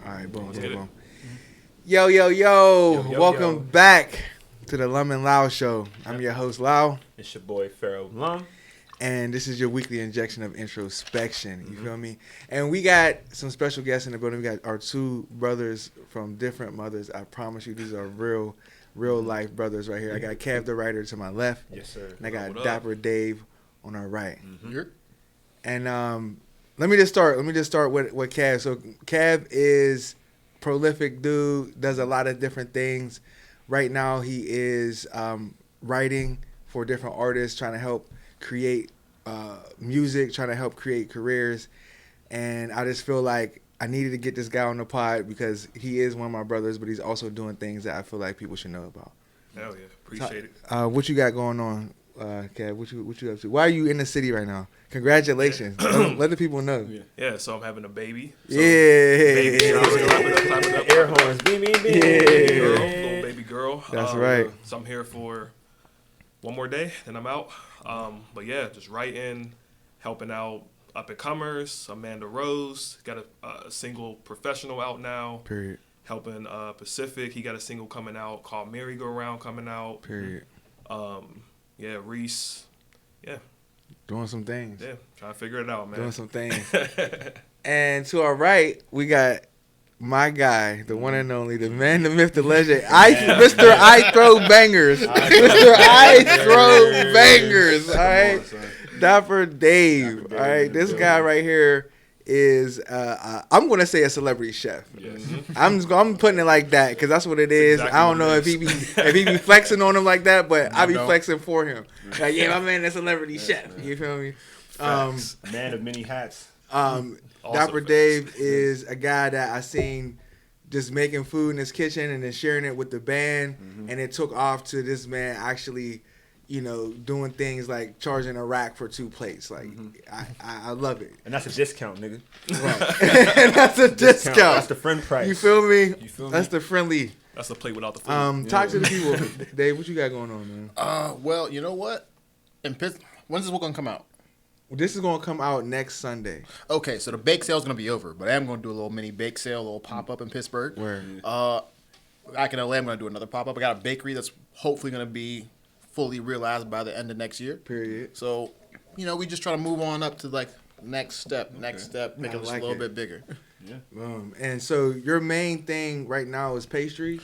All right, boom, Let's boom, get it. boom. Yo. Welcome back to the Lum LaL show. I'm your host, Lal. It's your boy, Pharaoh Lum. And this is your weekly injection of introspection. You feel me? And we got some special guests in the building. We got our two brothers from different mothers. I promise you, these are real life brothers right here. I got Kevthawriter to my left. Yes, sir. And I got Itsdapperdave on our right. Mm-hmm. And let me just start with Kev. So Kev is prolific dude, does a lot of different things. Right now he is writing for different artists, trying to help create music, trying to help create careers. And I just feel like I needed to get this guy on the pod because he is one of my brothers, but he's also doing things that I feel like people should know about. Hell yeah. Appreciate it. What you got going on, Kev? What you up to? Why are you in the city right now? Congratulations. Let the people know. Yeah, so I'm having a baby. So Baby clap it up. Air horns. Beep. Little baby girl. That's right. So I'm here for one more day, then I'm out. But yeah, just writing, helping out up-and-comers. Amanda Rose got a single professional out now. Period. Helping Pacific. He got a single coming out called Merry Go Round coming out. Period. Yeah, Reese. Yeah. Doing some things. Yeah, trying to figure it out, man. Doing some things. And to our right, we got my guy, the one and only, the man, the myth, the legend, Mr. I Throw Bangers. Mr. I Throw Bangers. All right. Itsdapperdave. All right. This guy right here is, I'm going to say a celebrity chef. Yes. I'm putting it like that because that's what it is. Exactly I don't know if he be flexing on him like that, but I be flexing for him. Like, yeah, my man, that's a celebrity chef. You feel me? Man of many hats. Itsdapperdave is a guy that I seen just making food in his kitchen and then sharing it with the band, and it took off to this man actually, doing things like charging a rack for 2 plates. Like, I love it. And that's a discount, nigga. Right. And that's a discount. That's the friend price. You feel me? That's the friendly. That's the plate without the food. Talk to the people. Dave, what you got going on, man? Well, you know what? When's this book gonna come out? This is going to come out next Sunday. Okay, so the bake sale's gonna be over, but I am gonna do a little mini bake sale, a little pop up in Pittsburgh. Where? Back in LA, I'm gonna do another pop up. I got a bakery that's hopefully gonna be fully realized by the end of next year. Period. So, we just try to move on up to like next step, make it just a little bit bigger. Yeah. And so your main thing right now is pastries?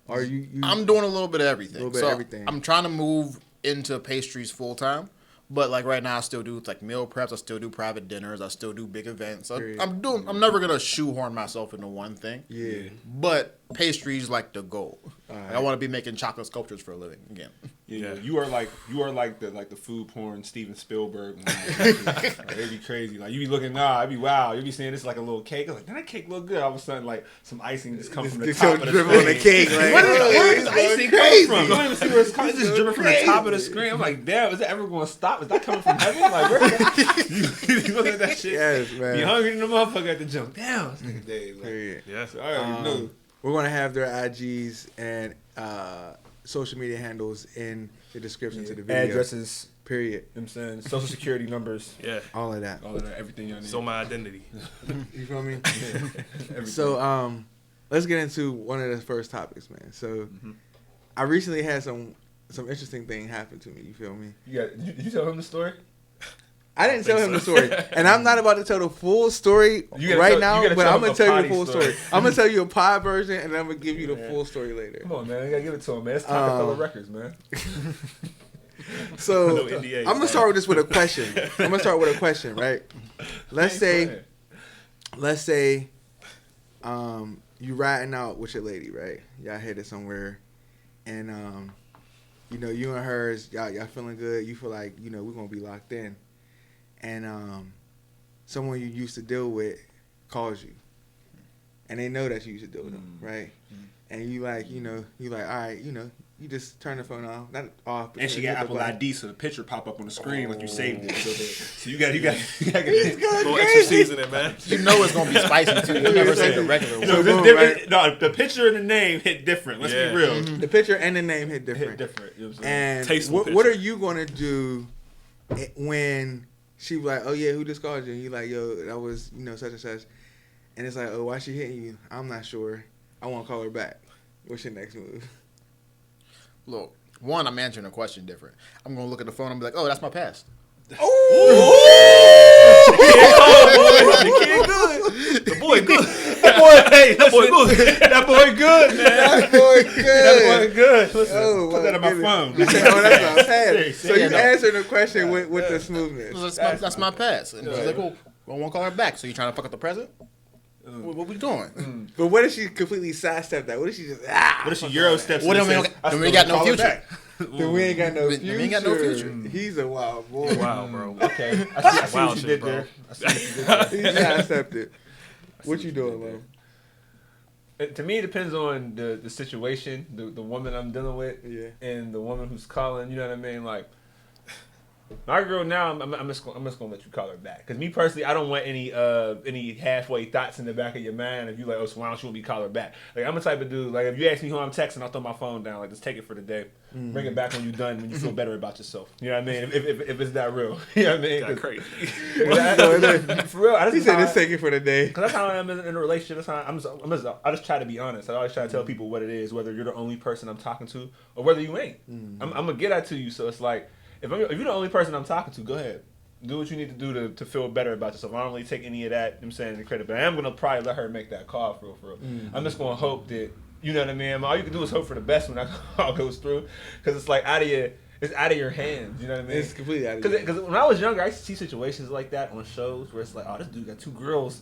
Are you I'm doing a little bit of everything. A little bit of everything. I'm trying to move into pastries full time. But like right now, I still do like meal preps. I still do private dinners. I still do big events. I'm never gonna shoehorn myself into one thing. Yeah. But pastries like the goal. Right. I want to be making chocolate sculptures for a living again. Yeah. You are like the food porn Steven Spielberg. Like, it'd be crazy. Like you be looking, it'd be wow. You be seeing this like a little cake. I was like, that cake look good. All of a sudden, like some icing just comes from the top of the dribble screen. on the cake. Like, Where does icing come from? You don't even see where it's coming. It's just dripping from the crazy. top of the screen. I'm like, damn, is that ever going to stop? Is that coming from heaven? Like, where? You look at that shit. Yes, man. Be hungry in the motherfucker at the jump. Damn, this nigga Dave. Like, Period. Yeah. I already know. We're going to have their IGs and social media handles in the description to the video. Addresses. Period. You know what I'm saying? Social security numbers. Yeah. All of that. All of that. Everything y'all need. So my identity. You feel me? Everything. So let's get into one of the first topics, man. So I recently had some interesting thing happen to me. You feel me? Did you tell him the story? I didn't tell him the story, and I'm not about to tell the full story now. You gotta But tell I'm gonna him a tell you the potty full story. I'm gonna tell you a pod version, and I'm gonna give you the full story later. Come on, man. You gotta give it to him, man. It's Rockefeller Records, man. So No NDAs, I'm gonna start with this with a question. Right? Let's say you riding out with your lady, right? Y'all headed somewhere, and you and hers, y'all feeling good. You feel like we're gonna be locked in, and someone you used to deal with calls you, and they know that you used to deal with them, right? And you like, all right, you just turn the phone off, not off. And she got Apple ID, so the picture pop up on the screen like you saved it. So you got He's A going little extra crazy. season, man. You know it's gonna be spicy too. You never say the regular one. No, the picture and the name hit different. Let's Yeah. be real. The picture and the name hit different. Hit different. You know what I'm saying? And Tasteful what are picture. you gonna do when she was like, "Oh yeah, who just called you?" And you like, "Yo, that was such and such." and it's like, oh, why she hitting you? I'm not sure. I want to call her back. What's your next move? Look, one, I'm answering a question different. I'm gonna look at the phone and be like, oh, that's my past. The boy good. That boy good. That boy good, man. That boy good. That boy good. Listen, Oh, put that on my phone. Oh, that's my past. So you no. answered the question with the smoothness. That's my past. And she's like, well, I won't call her back. So you trying to fuck up the present? What we doing? But what if she completely sidestepped that? What if she just What if she Euro steps What in if and we says, don't- then we got no future? Then we ain't got no future. We ain't got no future. He's a wild boy. Wow, bro. Okay. I see Wild what you shit, did bro. there. I see what you did there. He sidestepped. What you doing, man? To me, it depends on the situation, the woman I'm dealing with, Yeah. and the woman who's calling. You know what I mean? Like, my girl now, I'm just gonna let you call her back. Cause me personally, I don't want any halfway thoughts in the back of your mind. If you like, oh, so why don't you want me to call her back? Like, I'm the type of dude. Like, if you ask me who I'm texting, I'll throw my phone down. Like, just take it for the day. Bring it back when you're done. When you feel better about yourself. You know what I mean? If it's that real. You know what I mean? Got crazy. For real, I just He said, "Let's take it for the day." Cause that's how I am in a relationship. That's how I just try to be honest. I always try to tell people what it is, whether you're the only person I'm talking to or whether you ain't. I'm gonna get that to you. So it's like, if you're the only person I'm talking to, go ahead. Do what you need to do to feel better about yourself. I don't really take any of that, I'm saying, the credit. But I am going to probably let her make that call for real. I'm just going to hope that, you know what I mean? All you can do is hope for the best when that call goes through. Because it's like it's out of your hands. You know what I mean? It's completely out of your hands. Because when I was younger, I used to see situations like that on shows where it's like, oh, this dude got two girls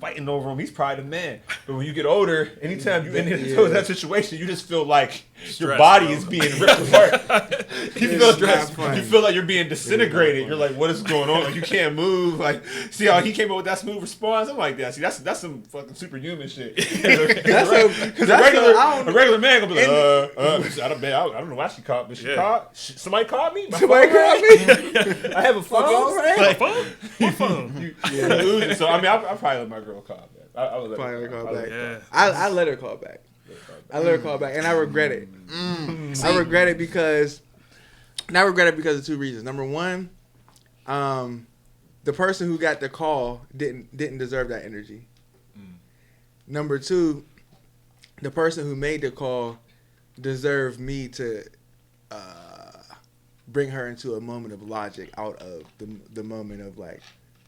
fighting over him. He's probably the man. But when you get older, anytime you into that situation, you just feel like your body is being ripped apart. You feel like you're being disintegrated. You're like, what is going on? Like, you can't move. Like, see how he came up with that smooth response? I'm like, that. See, that's some fucking superhuman shit. Because a regular man gonna be like, I don't know why she called, but she called. Somebody called me. Somebody called me. I have a phone. Like, what phone? So I mean, I probably let my girl call back. I would let her call back. back. Yeah. I let her call back. I let her call back, and I regret it. I regret it because of two reasons. Number one, the person who got the call didn't deserve that energy. Number two, the person who made the call deserved me to bring her into a moment of logic out of the moment of like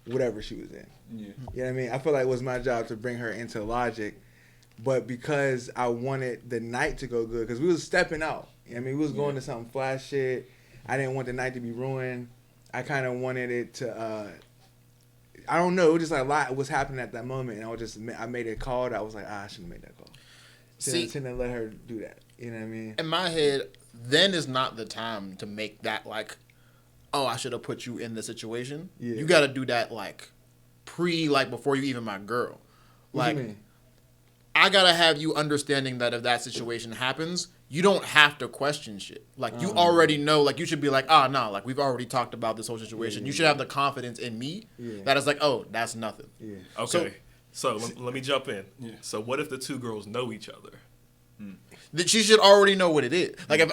whatever she was in. Yeah. You know what I mean? I feel like it was my job to bring her into logic, but because I wanted the night to go good, because we was stepping out. You know what I mean? We was going to something flash shit. I didn't want the night to be ruined. I kind of wanted it to, I don't know, it was just like a lot was happening at that moment, and I made a call that I was like, I shouldn't have made that call. Shouldn't have let her do that. You know what I mean? In my head, then is not the time to make that like, oh, I should have put you in the situation. Yeah. You got to do that like before you even my girl. What Like, do you mean? I got to have you understanding that if that situation happens, you don't have to question shit. Like, you already know, like, you should be like, no, like, we've already talked about this whole situation. You should have the confidence in me that is like, oh, that's nothing. Yeah. Okay. So let me jump in. Yeah. So what if the two girls know each other? That she should already know what it is. Like, if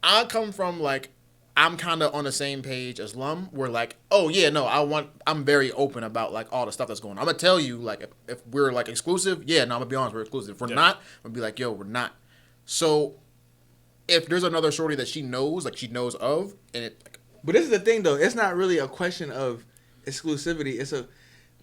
I come from, like, I'm kind of on the same page as Lum. We're like, oh yeah, no, I'm very open about like all the stuff that's going on. I'm gonna tell you like if we're like exclusive, yeah, no, I'm gonna be honest, we're exclusive. If we're not, I'm gonna be like, yo, we're not. So if there's another shorty that she knows, like she knows of, and it. But this is the thing though, it's not really a question of exclusivity. It's a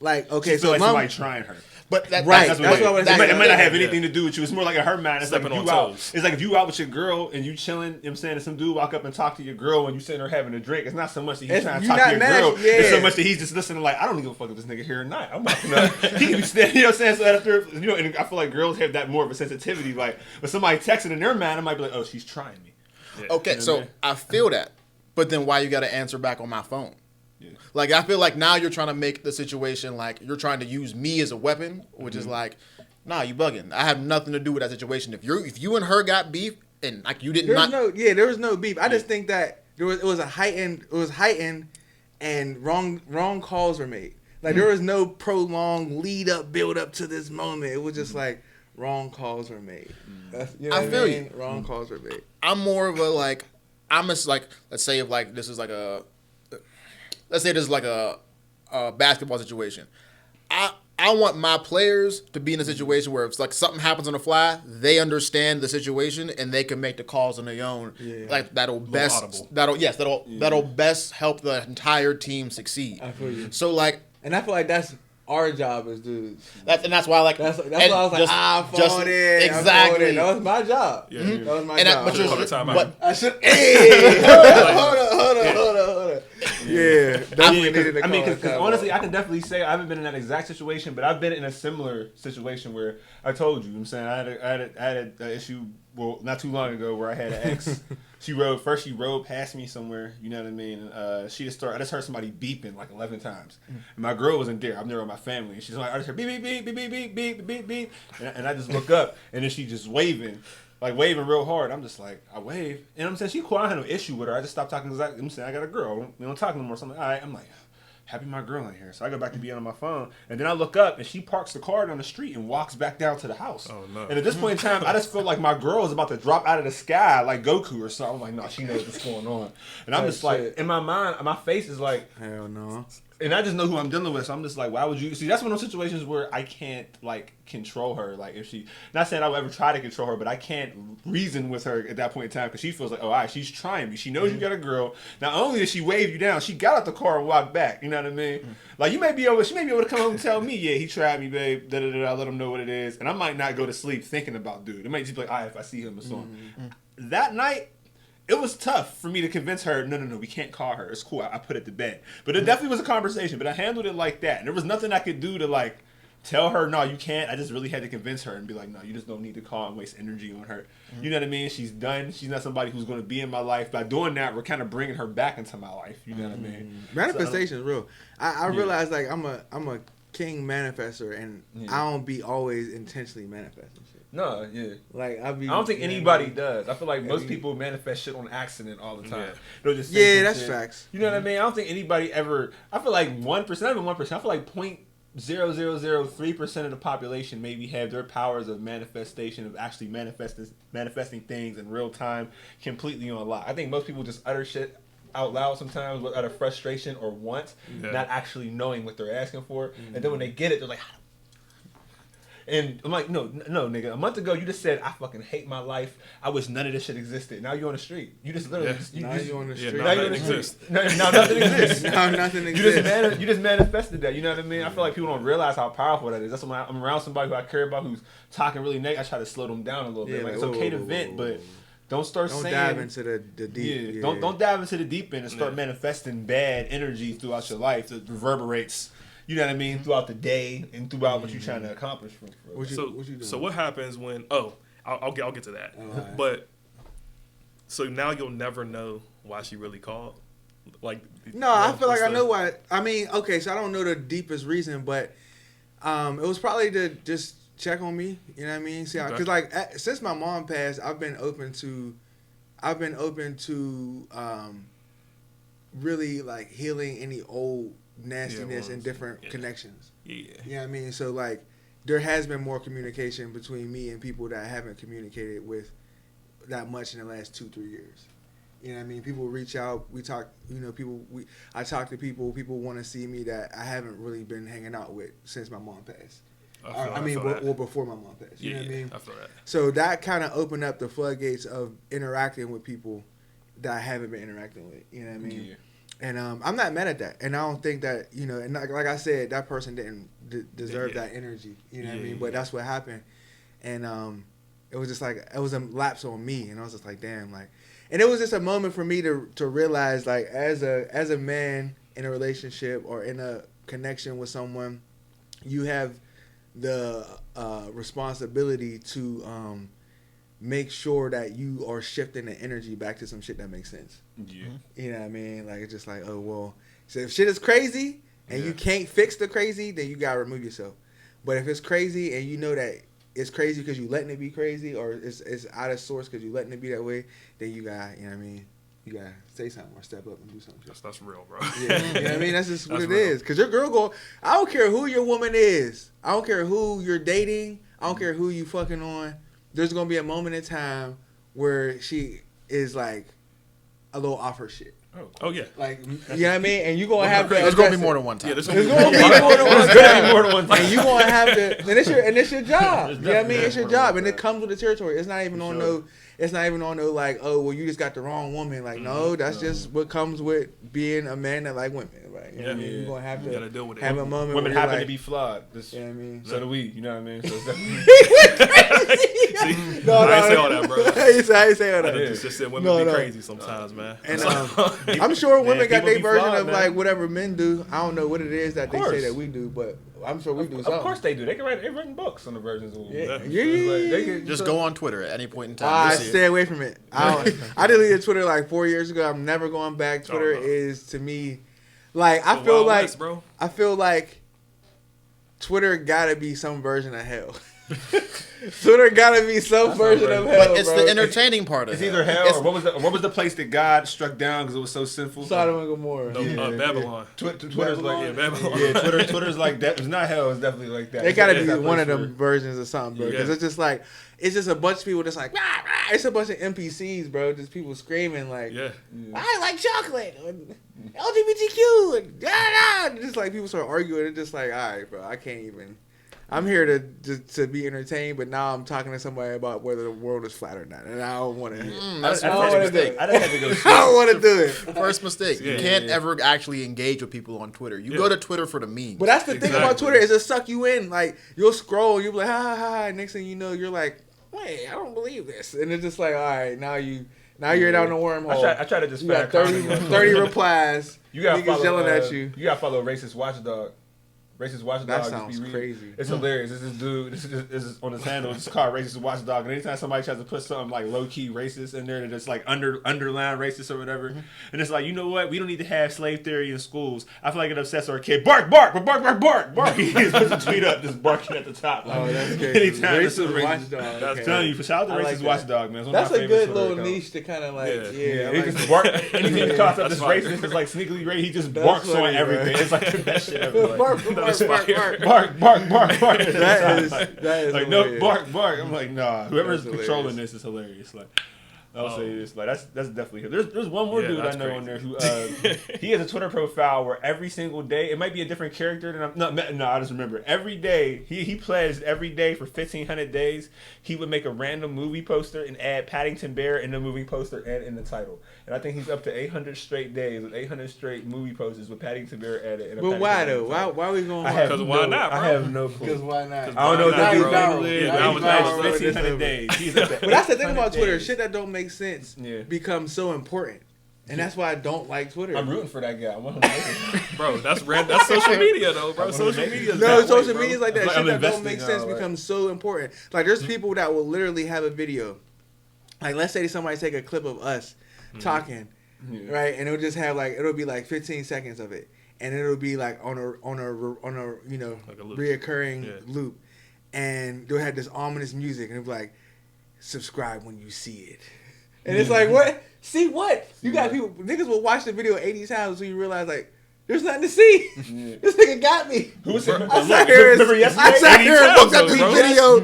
like okay, so like Lum, somebody trying her. But that's what I was it saying. might not have anything to do with you. It's more like in her mind. It's Stepping like if on you out. toes. It's like if you out with your girl and you chilling. You know what I'm saying, and some dude walk up and talk to your girl and you sitting there having a drink. It's not so much that he's trying to talk to your girl. It's so much that he's just listening. Like, I don't give a fuck if this nigga here or not. I'm not gonna. He can be standing. You know what I'm saying? So after and I feel like girls have that more of a sensitivity. Like, when somebody texting in their mind, it might be like, oh, she's trying me. Yeah. Okay, You know so what I mean? I feel that, but then why you got to answer back on my phone? Yeah. Like, I feel like now you're trying to make the situation like you're trying to use me as a weapon, which is like, nah, you bugging. I have nothing to do with that situation. If you and her got beef and like you did not, there was no beef. I just think that it was heightened, and wrong calls were made. Like there was no prolonged lead up, build up to this moment. It was just like wrong calls were made. You know I what feel mean? you. Wrong calls were made. I'm more of a like, I'm just like, let's say if like this is like let's say this is like a basketball situation. I want my players to be in a situation where if like something happens on the fly, they understand the situation and they can make the calls on their own. Yeah. Like that'll audible. that'll best help the entire team succeed. I feel you. So like, And I feel like that's our job as dudes. that's why like That's why I was like, I'm phoned in. exactly. That was my job. Yeah. That was my And job. but you're, Call the timeout. but I should. Hey, hold on. Yeah, definitely needed to I mean, call a because timeout. honestly, I can definitely say I haven't been in that exact situation, but I've been in a similar situation where I told you. I'm saying I had an issue. Well, not too long ago, where I had an ex. She rode past me somewhere. You know what I mean? And she just started. I just heard somebody beeping like 11 times. And my girl wasn't there. I'm there with my family. And she's like, I just heard beep beep beep beep beep beep beep beep. And I just look up, and then she just waving real hard. I'm just like, I wave. And I'm saying, she cool. I had no issue with her. I just stopped talking because I'm saying, I got a girl. We don't talk no more. So I'm like, all right. I'm like, happy my girl in here. So I go back to being on my phone. And then I look up, and she parks the car down the street and walks back down to the house. Oh, no. And at this point in time, I just feel like my girl is about to drop out of the sky like Goku or something. I'm like, no, she knows what's going on. And I'm just like, in my mind, my face is like, Hell no. and I just know who I'm dealing with, so I'm just like, why would you? See, that's one of those situations where I can't, like, control her. Like, if she, not saying I would ever try to control her, but I can't reason with her at that point in time because she feels like, oh, all right, she's trying me. She knows you got a girl. Not only did she wave you down, she got out the car and walked back. You know what I mean? Like, she may be able to come home and tell me, yeah, he tried me, babe. Da da da. I let him know what it is, and I might not go to sleep thinking about dude. It might just be like, all right, if I see him or something. That night. It was tough for me to convince her, no, we can't call her. It's cool. I put it to bed. But it definitely was a conversation. But I handled it like that. And there was nothing I could do to, like, tell her, no, you can't. I just really had to convince her and be like, no, you just don't need to call and waste energy on her. You know what I mean? She's done. She's not somebody who's going to be in my life. By doing that, we're kind of bringing her back into my life. You know what I mean? Manifestation is real. I realize, like, I'm a king manifester, and I don't be always intentionally manifesting shit. No, yeah. Like, I don't think anybody does. I feel like most people manifest shit on accident all the time. Yeah. They'll just say some that's shit. facts. You know what I mean? I don't think anybody ever. I feel like 1%, not even 1%. I feel like 0.0003% of the population maybe have their powers of manifestation, of actually manifesting things in real time, completely on lock. I think most people just utter shit out loud sometimes out of frustration or want, not actually knowing what they're asking for. And then when they get it, they're like, and I'm like, no, nigga. A month ago, you just said, I fucking hate my life. I wish none of this shit existed. Now you're on the street. You just literally... Now you're on the street. now nothing exists. Now nothing exists. Now nothing exists. You just manifested that. You know what I mean? I feel like people don't realize how powerful that is. That's when I'm around somebody who I care about who's talking really negative. I try to slow them down a little bit. Like, it's okay to vent, but don't start saying... Don't dive into the deep. Yeah, don't dive into the deep end and start manifesting bad energy throughout your life that reverberates... You know what I mean? Throughout the day and throughout what you're trying to accomplish. What you doing? So what happens when? Oh, I'll get to that. Right. But so now you'll never know why she really called. Like no, I feel like I know why. I mean, okay, so I don't know the deepest reason, but it was probably to just check on me. You know what I mean? See, because like since my mom passed, I've been open to really like healing any old nastiness and different connections. Yeah. You know what I mean? So like there has been more communication between me and people that I haven't communicated with that much in the last 2-3 years. You know what I mean? People reach out, we talk, I talk to people want to see me that I haven't really been hanging out with since my mom passed. Or before my mom passed. You know what I mean? I feel that. So that kind of opened up the floodgates of interacting with people that I haven't been interacting with. You know what I mean? Yeah. And I'm not mad at that. And I don't think that, and like I said, that person didn't deserve that energy. You know what I mean? But that's what happened. And it was just like, it was a lapse on me. And I was just like, damn, like, and it was just a moment for me to realize, like, as a man in a relationship or in a connection with someone, you have the responsibility to make sure that you are shifting the energy back to some shit that makes sense. Yeah. You know what I mean? Like, it's just like, oh, well, so if shit is crazy and you can't fix the crazy, then you gotta remove yourself. But if it's crazy and you know that it's crazy because you letting it be crazy, or it's out of source because you letting it be that way, then you gotta, you know what I mean? You gotta say something or step up and do something. That's real, bro. Yeah, you know what I mean? That's just what it is. Because your girl I don't care who your woman is. I don't care who you're dating. I don't care who you fucking on. There's going to be a moment in time where she is like a little off her shit. Oh yeah. Like, you know what I mean? And you gonna have to. There's gonna be more than one time. Yeah, there's There's gonna gonna be be more than one time. more than one time. And you gonna have to, and it's your job. There's You know what I mean? definitely It's your more than job, one and it time. comes with the territory. It's not even For on sure. no. It's not even on no like, oh well, you just got the wrong woman. Like, no, that's just what comes with being a man that like women. Right? You know what I mean? Yeah. You're gonna have You to gotta deal with it. have a moment. Women where happen you're to be flawed. This, You know what I mean? So do we. You know what I mean? So it's definitely. See, No, I no, ain't say all that, bro. I ain't say all I that. just said women No, be no. crazy sometimes, man. And So- I'm sure women got people their be version flawed, of man. like whatever men do. I don't know what it is that they say course. that we do, but I'm sure we do something. Of course they do. They can write. They've written books on the versions of women. Yeah. So it's like, they can Just go on Twitter at any point in time. I You'll see it. stay away from it. I deleted Twitter like 4 years ago. I'm never going back. Twitter no. is to me, like I The feel Wild like West, bro. I feel like Twitter gotta be some version of hell. Twitter gotta be some That's version not of right. hell. But it's bro. the entertaining part of It's it. either hell It's- or what was the place that God struck down because it was so sinful? Sodom and Gomorrah. No, Babylon. Twitter's like Yeah, Babylon. yeah, Twitter's like that. It's not hell. It's definitely like that. They gotta It's be that one of place them versions of something, bro. Because Yeah. it's just like it's just a bunch of people just like rah, rah. It's a bunch of NPCs, bro. Just people screaming like, Yeah. I like chocolate, and LGBTQ, and da, da. Just like people start arguing. It's just like, all right, bro, I can't even. I'm here to be entertained, but now I'm talking to somebody about whether the world is flat or not, and I don't want to. That's I the don't first wanna do mistake. it. I done had to go. I don't want to do it. First mistake. You Yeah. can't ever actually engage with people on Twitter. You Yeah. go to Twitter for the memes. But that's the thing about Exactly. Twitter is it suck you in. Like you'll scroll, you'll be like, ha ha ha, ha. Next thing you know, you're like, wait, I don't believe this, and it's just like, all right, now you're down the wormhole. I try to just You got find 30, comedy on 30 Twitter. replies. You gotta niggas follow, yelling at you. You gotta follow Racist Watchdog. Racist Watchdog. That just sounds be reading. crazy. It's hilarious. It's this dude. This is on his handle. It's called Racist Watchdog. And anytime somebody tries to put something like low key racist in there, that's like underline racist or whatever, and it's like, you know what? We don't need to have slave theory in schools. I feel like it upsets our kid. Bark, bark, bark, bark, bark, bark. He just puts a tweet up, just barking at the top. Like, Oh, that's crazy. anytime there's some Racist racist. Watchdog. I'm Okay. telling you, shout out to I like Racist that. Watchdog, man. It's one That's of my a favorite good Twitter little accounts. niche to kind of like, Yeah. yeah. I He like just that. bark. Anything he calls up That's as fire. racist is like sneakily racist. He just That's barks on funny, everything. bro. It's like the best shit ever. Like, bark, bark, That's bark, fire. bark. bark, bark, bark. That is like no hilarious. bark, bark. I'm like, nah. Whoever's That's controlling hilarious. this is hilarious. Like, I'll say this. Like, that's definitely. There's one more Yeah, dude I that's know crazy. on there who he has a Twitter profile where every single day it might be a different character than no. I just remember every day he pledged every day for 1,500 days he would make a random movie poster and add Paddington Bear in the movie poster and in the title. And I think he's up to 800 straight days with 800 straight movie posters with Paddington Bear added. And a But why Paddington though? Bear in the Why we going? I have Because why not, bro? I have no clue. Because why not? Because I don't know what Why that not, dude bro? did. Yeah, Yeah, that he was- pledged that was- 1,500 days. He's up to But that's the thing 800 about Twitter. days. Shit that don't make sense Yeah. becomes so important, and that's why I don't like Twitter. I'm rooting for that guy. I want him to make it. Bro, that's social media though, bro. Social media is No, that social way, bro. media is like that. Like, Shit I'm that don't investing make now, sense like- becomes so important. Like there's people that will literally have a video. Like let's say somebody take a clip of us talking, Yeah. right, and it'll just have like it'll be like 15 seconds of it, and it'll be like on a you know Like a loop. reoccurring Yeah. loop, and they'll have this ominous music, and it'll be like, subscribe when you see it. And it's like, what? See what? You got people, niggas will watch the video 80 times until you realize, like, there's nothing to see. Yeah. This nigga got me. Who was it? I sat here and Remember yesterday? I sat here and 80 looked at times, this bro. video, Yo,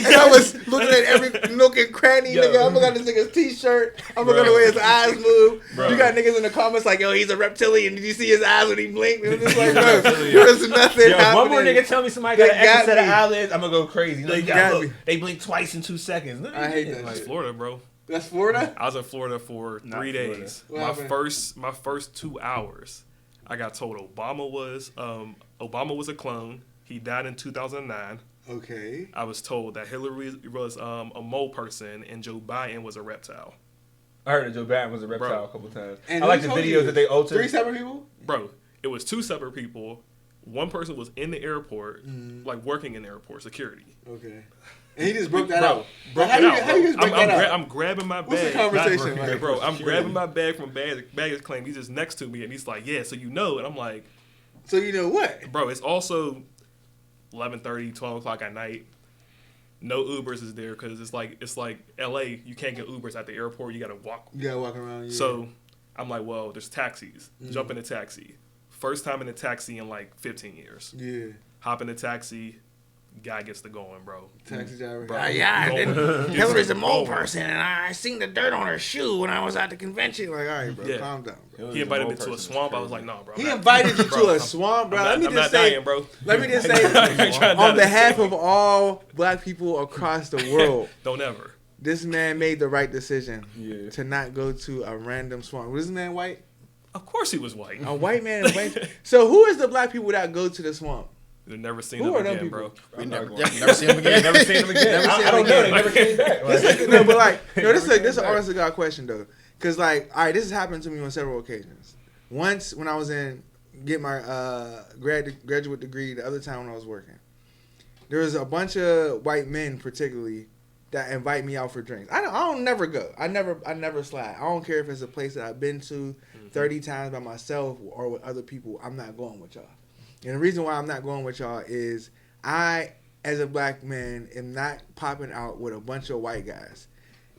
and I was looking at every nook and cranny, Yo. nigga. I'm looking at this nigga's t-shirt. I'm looking at the Bro. way his eyes move. Bro. You got niggas in the comments like, yo, he's a reptilian. Did you see his eyes when he blinked? And I'm just like, bro, Reptilian. there's nothing Yo, happening. one more nigga tell me somebody got They an extra got set of me. eyelids, I'm gonna go crazy. No, They you got gotta look. me. They blink twice in 2 seconds. No, I hate yeah, that like- shit. Florida, bro. That's Florida? I was in Florida for Not 3 Florida. days. What My happened? first 2 hours, I got told Obama was a clone. He died in 2009. Okay. I was told that Hillary was a mole person and Joe Biden was a reptile. I heard that Joe Biden was a reptile Bro. a couple times. And I like who the told videos you? that they altered. 3 separate people? Bro, it was 2 separate people. One person was in the airport, Mm-hmm. like working in the airport security. Okay. And he just broke that Bro, out. broke how it you, out, how you just bro. break that out? I'm grabbing my What's the bag. conversation Not like? Bro, I'm Security. grabbing my bag from baggage claim. He's just next to me, and he's like, "Yeah, so you know." And I'm like, So you know what? "Bro, it's also 11:30, 12 o'clock at night. No Ubers is there because it's like L.A. You can't get Ubers at the airport. You gotta walk. You gotta walk around. Yeah. So I'm like, well, there's taxis. Mm. Jump in a taxi. First time in a taxi in like 15 years. yeah. Hop in a taxi, guy gets to going, bro. Taxi driver. Bro. Hillary's a mole Going. person, and I seen the dirt on her shoe when I was at the convention. Like, all right, bro, Yeah. calm down, bro. He invited me to a swamp. I was like, no, bro. He invited you to a swamp, bro. Let me I'm just not say, dying, bro. let me just say, Trying on not behalf to- of all black people across the world, Don't ever. this man made the right decision Yeah. to not go to a random swamp. Was this man white? Of course he was white. A white man. So who is the black people that go to the swamp? You've never seen Who him are them again, people? bro. We I'm never, not yeah, going. never seen him again. Never seen him again. Never seen I him don't know. again. They never came back. Like, No, but like, no, this is Never an came honest to God question though, because like, all right, this has happened to me on several occasions. Once when I was get my graduate degree, the other time when I was working, there was a bunch of white men, particularly, that invite me out for drinks. I don't never go. I never slide. I don't care if it's a place that I've been to 30 times by myself or with other people. I'm not going with y'all. And the reason why I'm not going with y'all is I, as a black man, am not popping out with a bunch of white guys.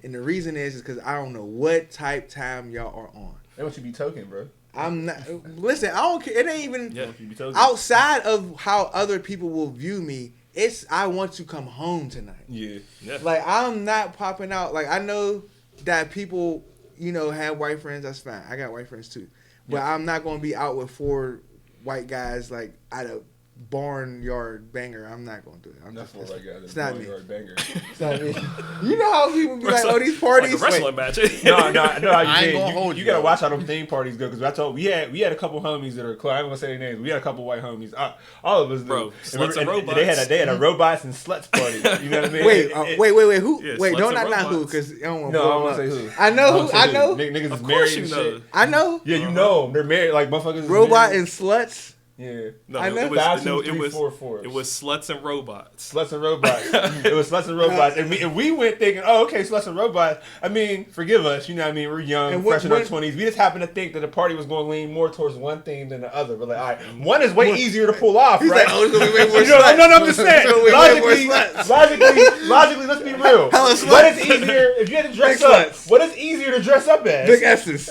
And the reason is because I don't know what type time y'all are on. They want you to be token, bro. I'm not. Listen, I don't care. It ain't even Yeah. You be token. outside of how other people will view me. It's I want to come home tonight. Yeah. Yeah. Like I'm not popping out. Like I know that people, have white friends. That's fine. I got white friends too. But I'm not gonna be out with 4 white guys like at a barnyard banger. I'm not gonna do it. I'm That's just, what I got. it's not me. Banger. It's not me. You know how people be like, oh, these parties. Like a wrestling match. No. I ain't gonna hold You you, gotta though. watch how them theme parties go. Because we had a couple homies that are close. I ain't gonna say their names. We had a couple white homies. All of us, Bro, do. sluts and robots. They had a robots and sluts party. You know what I mean? Wait. Who? Yeah, wait, sluts don't and not who? robots. Because I don't want No, I to don't want to say who. I know who. I know. Niggas Of is course married you and know. shit. I know. Yeah, you know them. They're married. Like motherfuckers. is Robot married. and sluts. Yeah. No, I know. it was 52344. it was sluts and robots. Sluts and robots. It was sluts and robots. And we went thinking, oh, okay, sluts and robots. I mean, forgive us. You know what I mean? We're young, And fresh in our 20s. We just happen to think that the party was going to lean more towards one theme than the other. But like, all right, one is way easier to pull off, He's right? like, oh, it's gonna be way more You know, sluts. no, I'm just saying. It's gonna be way more sluts. Logically, let's be real. Hella What sluts. is easier if you had to dress Big up? sluts. What is easier to dress up as? Big S's.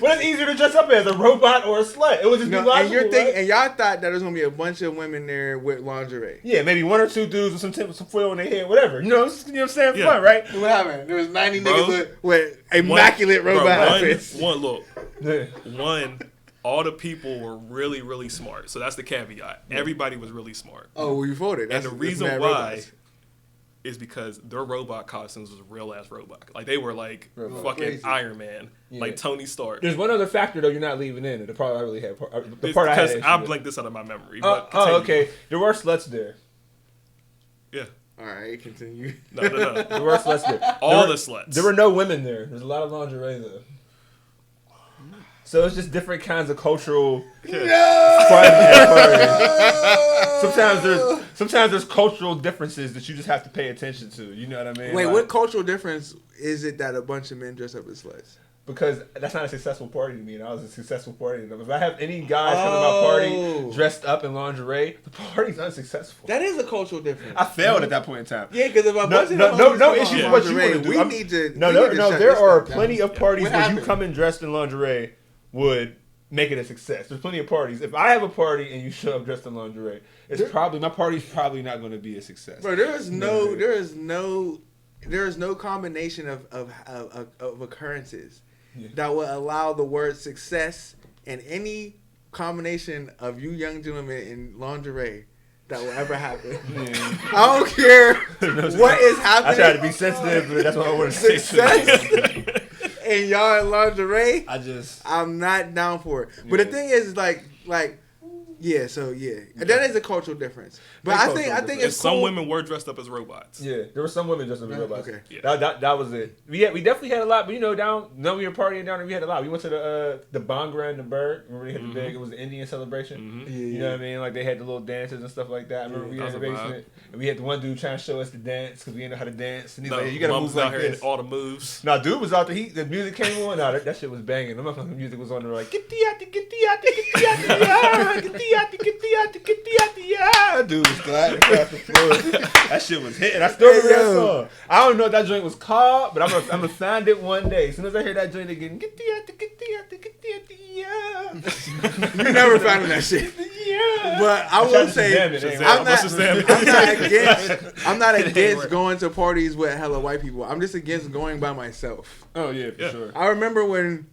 What is easier to dress up as, a robot or a slut? It was just be No, logical, and you're thinking, right? and y'all thought that there's gonna be a bunch of women there with lingerie. Yeah, maybe 1 or 2 dudes with some foil in their head, whatever. You know what I'm saying? Yeah. Fun, right? What happened? There was 90 Bro. niggas with immaculate robot outfits. One, all the people were really, really smart. So that's the caveat. Everybody was really smart. Oh, well, you voted. And the that's reason mad why robots. is because their robot costumes was real ass robot. Like they were like fucking Crazy. Iron Man, Yeah. like Tony Stark. There's one other factor though you're not leaving in. The part I really had. The part I had. Because I blanked this out of my memory. Oh, But continue. okay. There were sluts there. Yeah. All right, continue. No. There were sluts there. All There the sluts. There were no women there. There's a lot of lingerie though. So it's just different kinds of cultural fun at parties. Sometimes there's cultural differences that you just have to pay attention to. You know what I mean? Wait, Like, what cultural difference is it that a bunch of men dress up as sluts? Because that's not a successful party to me, and I was a successful party to them. If I have any guys come to my party dressed up in lingerie, the party's unsuccessful. That is a cultural difference. I failed at that point in time. Yeah, because if a bunch of No them hoes issues come with on what you lingerie, want to do. we I'm- need to. No, we need to no. shut There this are stuff plenty down. of parties What where you happened? come in dressed in lingerie would make it a success. There's plenty of parties. If I have a party and you show up dressed in lingerie, my party's probably not going to be a success. Bro, there is no combination of occurrences that will allow the word success in any combination of you young gentlemen in lingerie that will ever happen. I don't care what is happening. I try to be sensitive, but that's what I want to say. Success and y'all in lingerie. I I'm not down for it. But the thing is, like, that is a cultural difference. But Big I cultural think And it's some cool. women were dressed up as robots. Yeah, there were some women just in the robots. Okay. Yeah. That was it. We definitely had a lot, but we were partying down there. We had a lot. We went to the Bhangra and the Bird. Remember they had the big? It was the Indian celebration. You know what I mean? Like they had the little dances and stuff like that. I remember we had in the that was a basement and we had the one dude trying to show us the dance because we didn't know how to dance. And he's No, like, "You gotta Mom was move out like here this." in all the moves. No, dude was out there. The music came on. No, that shit was banging. The motherfucking music was on there like, get the out, get the out, get the out, get the Dude was gliding across the floor. That shit was hitting. I still remember that song. I don't know what that joint was called, but I'm gonna find it one day. As soon as I hear that joint again, You never found that shit. But I will say, I'm not against going to parties with hella white people. I'm just against going by myself. Oh yeah, for sure. I remember when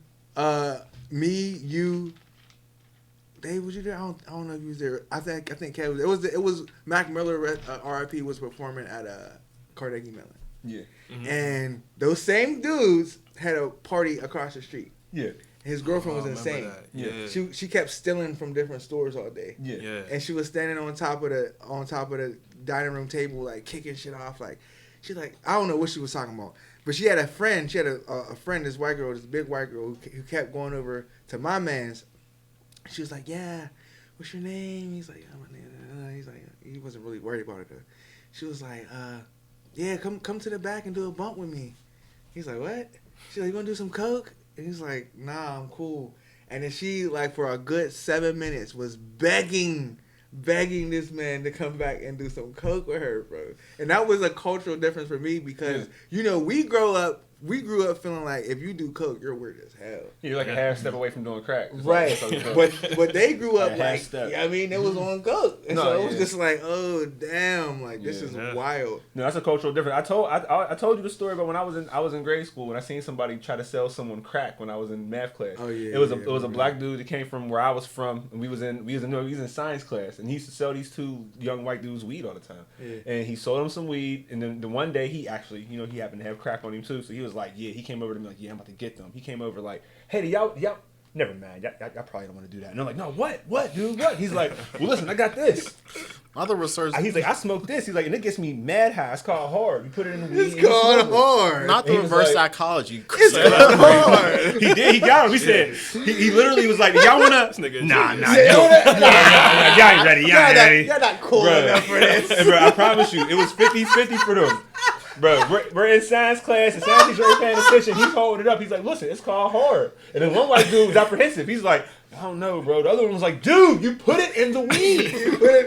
me, you, Dave, was you there? I don't know if you was there. I think Kev was. It was Mac Miller, R.I.P. was performing at Carnegie Mellon. Yeah. Mm-hmm. And those same dudes had a party across the street. Yeah. His girlfriend was insane. Yeah. She kept stealing from different stores all day. Yeah. And she was standing on top of the dining room table, like kicking shit off. Like she's like, I don't know what she was talking about, but she had a friend. She had a friend, this white girl, this big white girl, who kept going over to my man's. She was like, yeah, what's your name? He's like, oh, my name. He's like, he wasn't really worried about it though. She was like, yeah, come to the back and do a bump with me. He's like, what? She's like, you gonna do some coke? And he's like, nah, I'm cool. And then she, like, for a good 7 minutes was begging this man to come back and do some coke with her, bro. And that was a cultural difference for me because, you know, we grew up feeling like if you do coke, you're weird as hell. You're like a half step away from doing crack. Right. But they grew up like, step. I mean, it was on coke. And so it was just like, oh, damn, like, this is wild. No, that's a cultural difference. I told you the story about when I was in grade school and I seen somebody try to sell someone crack when I was in math class. Oh yeah. It was a black dude that came from where I was from, and we was in science class, and he used to sell these two young white dudes weed all the time. Yeah. And he sold them some weed, and then the one day he actually, you know, he happened to have crack on him too, so he was like, yeah, he came over to me like, yeah, I'm about to get them. He came over like, hey, y'all, never mind, y'all probably don't want to do that. And I'm like, no, what, dude, what? He's like, well, listen, I got this. Other research. He's like, I smoked this. He's like, and it gets me mad high. It's called hard. You put it in the weed. It's called hard. Not the reverse psychology. It's called hard. He did. He got him. He said, he literally was like, y'all wanna? Nah, y'all ain't ready. Y'all ain't ready. You're not cool enough for this. Bro, I promise you, it was 50-50 for them. Bro, we're in science class, and science teacher ain't paying attention. He's holding it up. He's like, listen, it's called hard. And then one white dude was apprehensive. He's like, I don't know, bro. The other one was like, dude, you put it in the weed.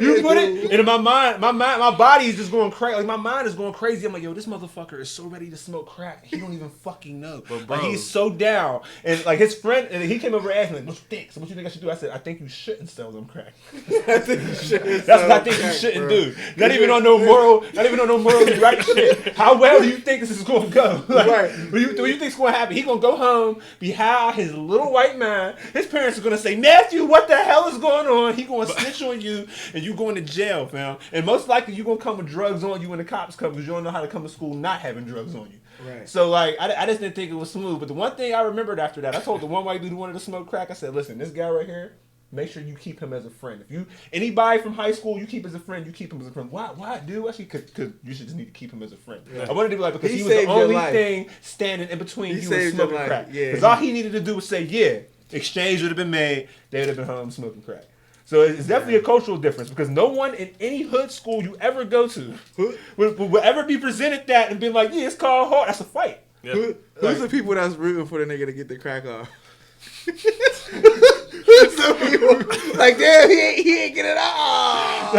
you put it. And in my body is just going crazy. Like, my mind is going crazy. I'm like, yo, this motherfucker is so ready to smoke crack. He don't even fucking know. But like, he's so down. And like his friend, and he came over and asked me, like, what you think? So what you think I should do? I said, I think you shouldn't sell them crack. I think you shouldn't. That's what I think you shouldn't do. Not even on no morally right shit. How well do you think this is going to go? Like, right. What do you think's going to happen? He going to go home, be high his little white mind. His parents are going to say, Matthew, what the hell is going on? He going to snitch on you, and you going to jail, fam. And most likely you going to come with drugs on you when the cops come, because you don't know how to come to school not having drugs on you. Right. So, like, I just didn't think it was smooth. But the one thing I remembered after that, I told the one white dude who wanted to smoke crack, I said, listen, this guy right here, make sure you keep him as a friend. If anybody from high school you keep as a friend, you keep him as a friend. Why, dude? Actually, because you should just need to keep him as a friend. Yeah. I wanted to be like, because he was the only thing standing in between you and smoking crack. Because all he needed to do was say, yeah. Exchange would have been made. They would have been home smoking crack. So it's definitely a cultural difference, because no one in any hood school you ever go to would ever be presented that and be like, yeah, it's called hard. That's a fight. Yeah. Who's the people that's rooting for the nigga to get the crack off? Some people like, damn, he ain't get it off.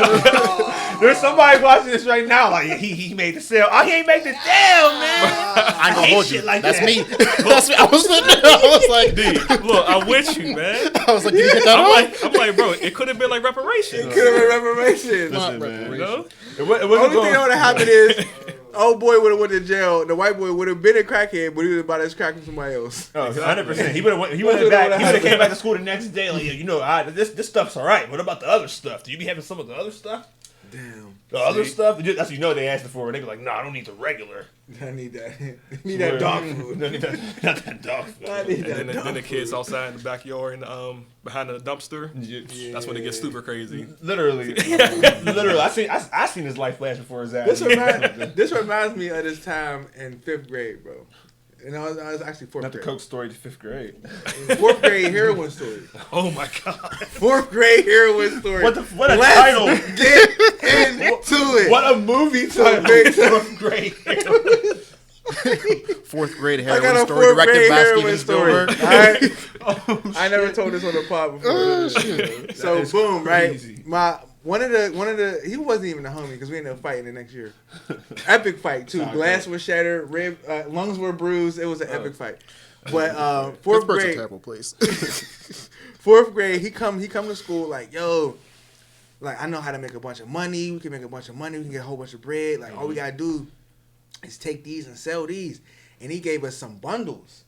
There's somebody watching this right now like, he made the sale. Oh, he ain't made the damn, man. I ain't gonna hold you. Like that's me. That's me. I was sitting there. I was like, dude, look, I'm with you, man. I was like, did you get that off? I'm like, bro, it could have been like reparations. It could have been reparations. Listen, man. You know? The only thing that would have happened is, old boy would have went to jail. The white boy would have been a crackhead, but he would have bought his crack from somebody else. Oh, 100%. He would have came back to school the next day like, you know, this stuff's all right. What about the other stuff? Do you be having some of the other stuff? Damn. The other stuff? That's what you know they asked for. They be like, no, I don't need the regular. I need that. I need that dog food. Not that dog food. I need that then the kids outside in the backyard and behind the dumpster. Yeah. That's when it gets super crazy. Literally. I seen his life flash before his eyes. This reminds me of this time in 5th grade, bro. And I was actually 4th grade. Not the coke story to 5th grade. 4th grade heroin story. Oh my god. 4th grade heroin story. What a title. Get into it. What a movie title. 4th grade heroin. 4th grade heroin story directed by Steven Spielberg. All right. I never told this on the pod before. So boom, crazy. right? One of the he wasn't even a homie because we ended up fighting the next year. Epic fight too. Glass was shattered, lungs were bruised. It was an epic fight. But fourth Pittsburgh's a grade, terrible place. fourth grade, he come to school like, yo, like I know how to make a bunch of money. We can make a bunch of money. We can get a whole bunch of bread. Like all we gotta do is take these and sell these. And he gave us some bundles.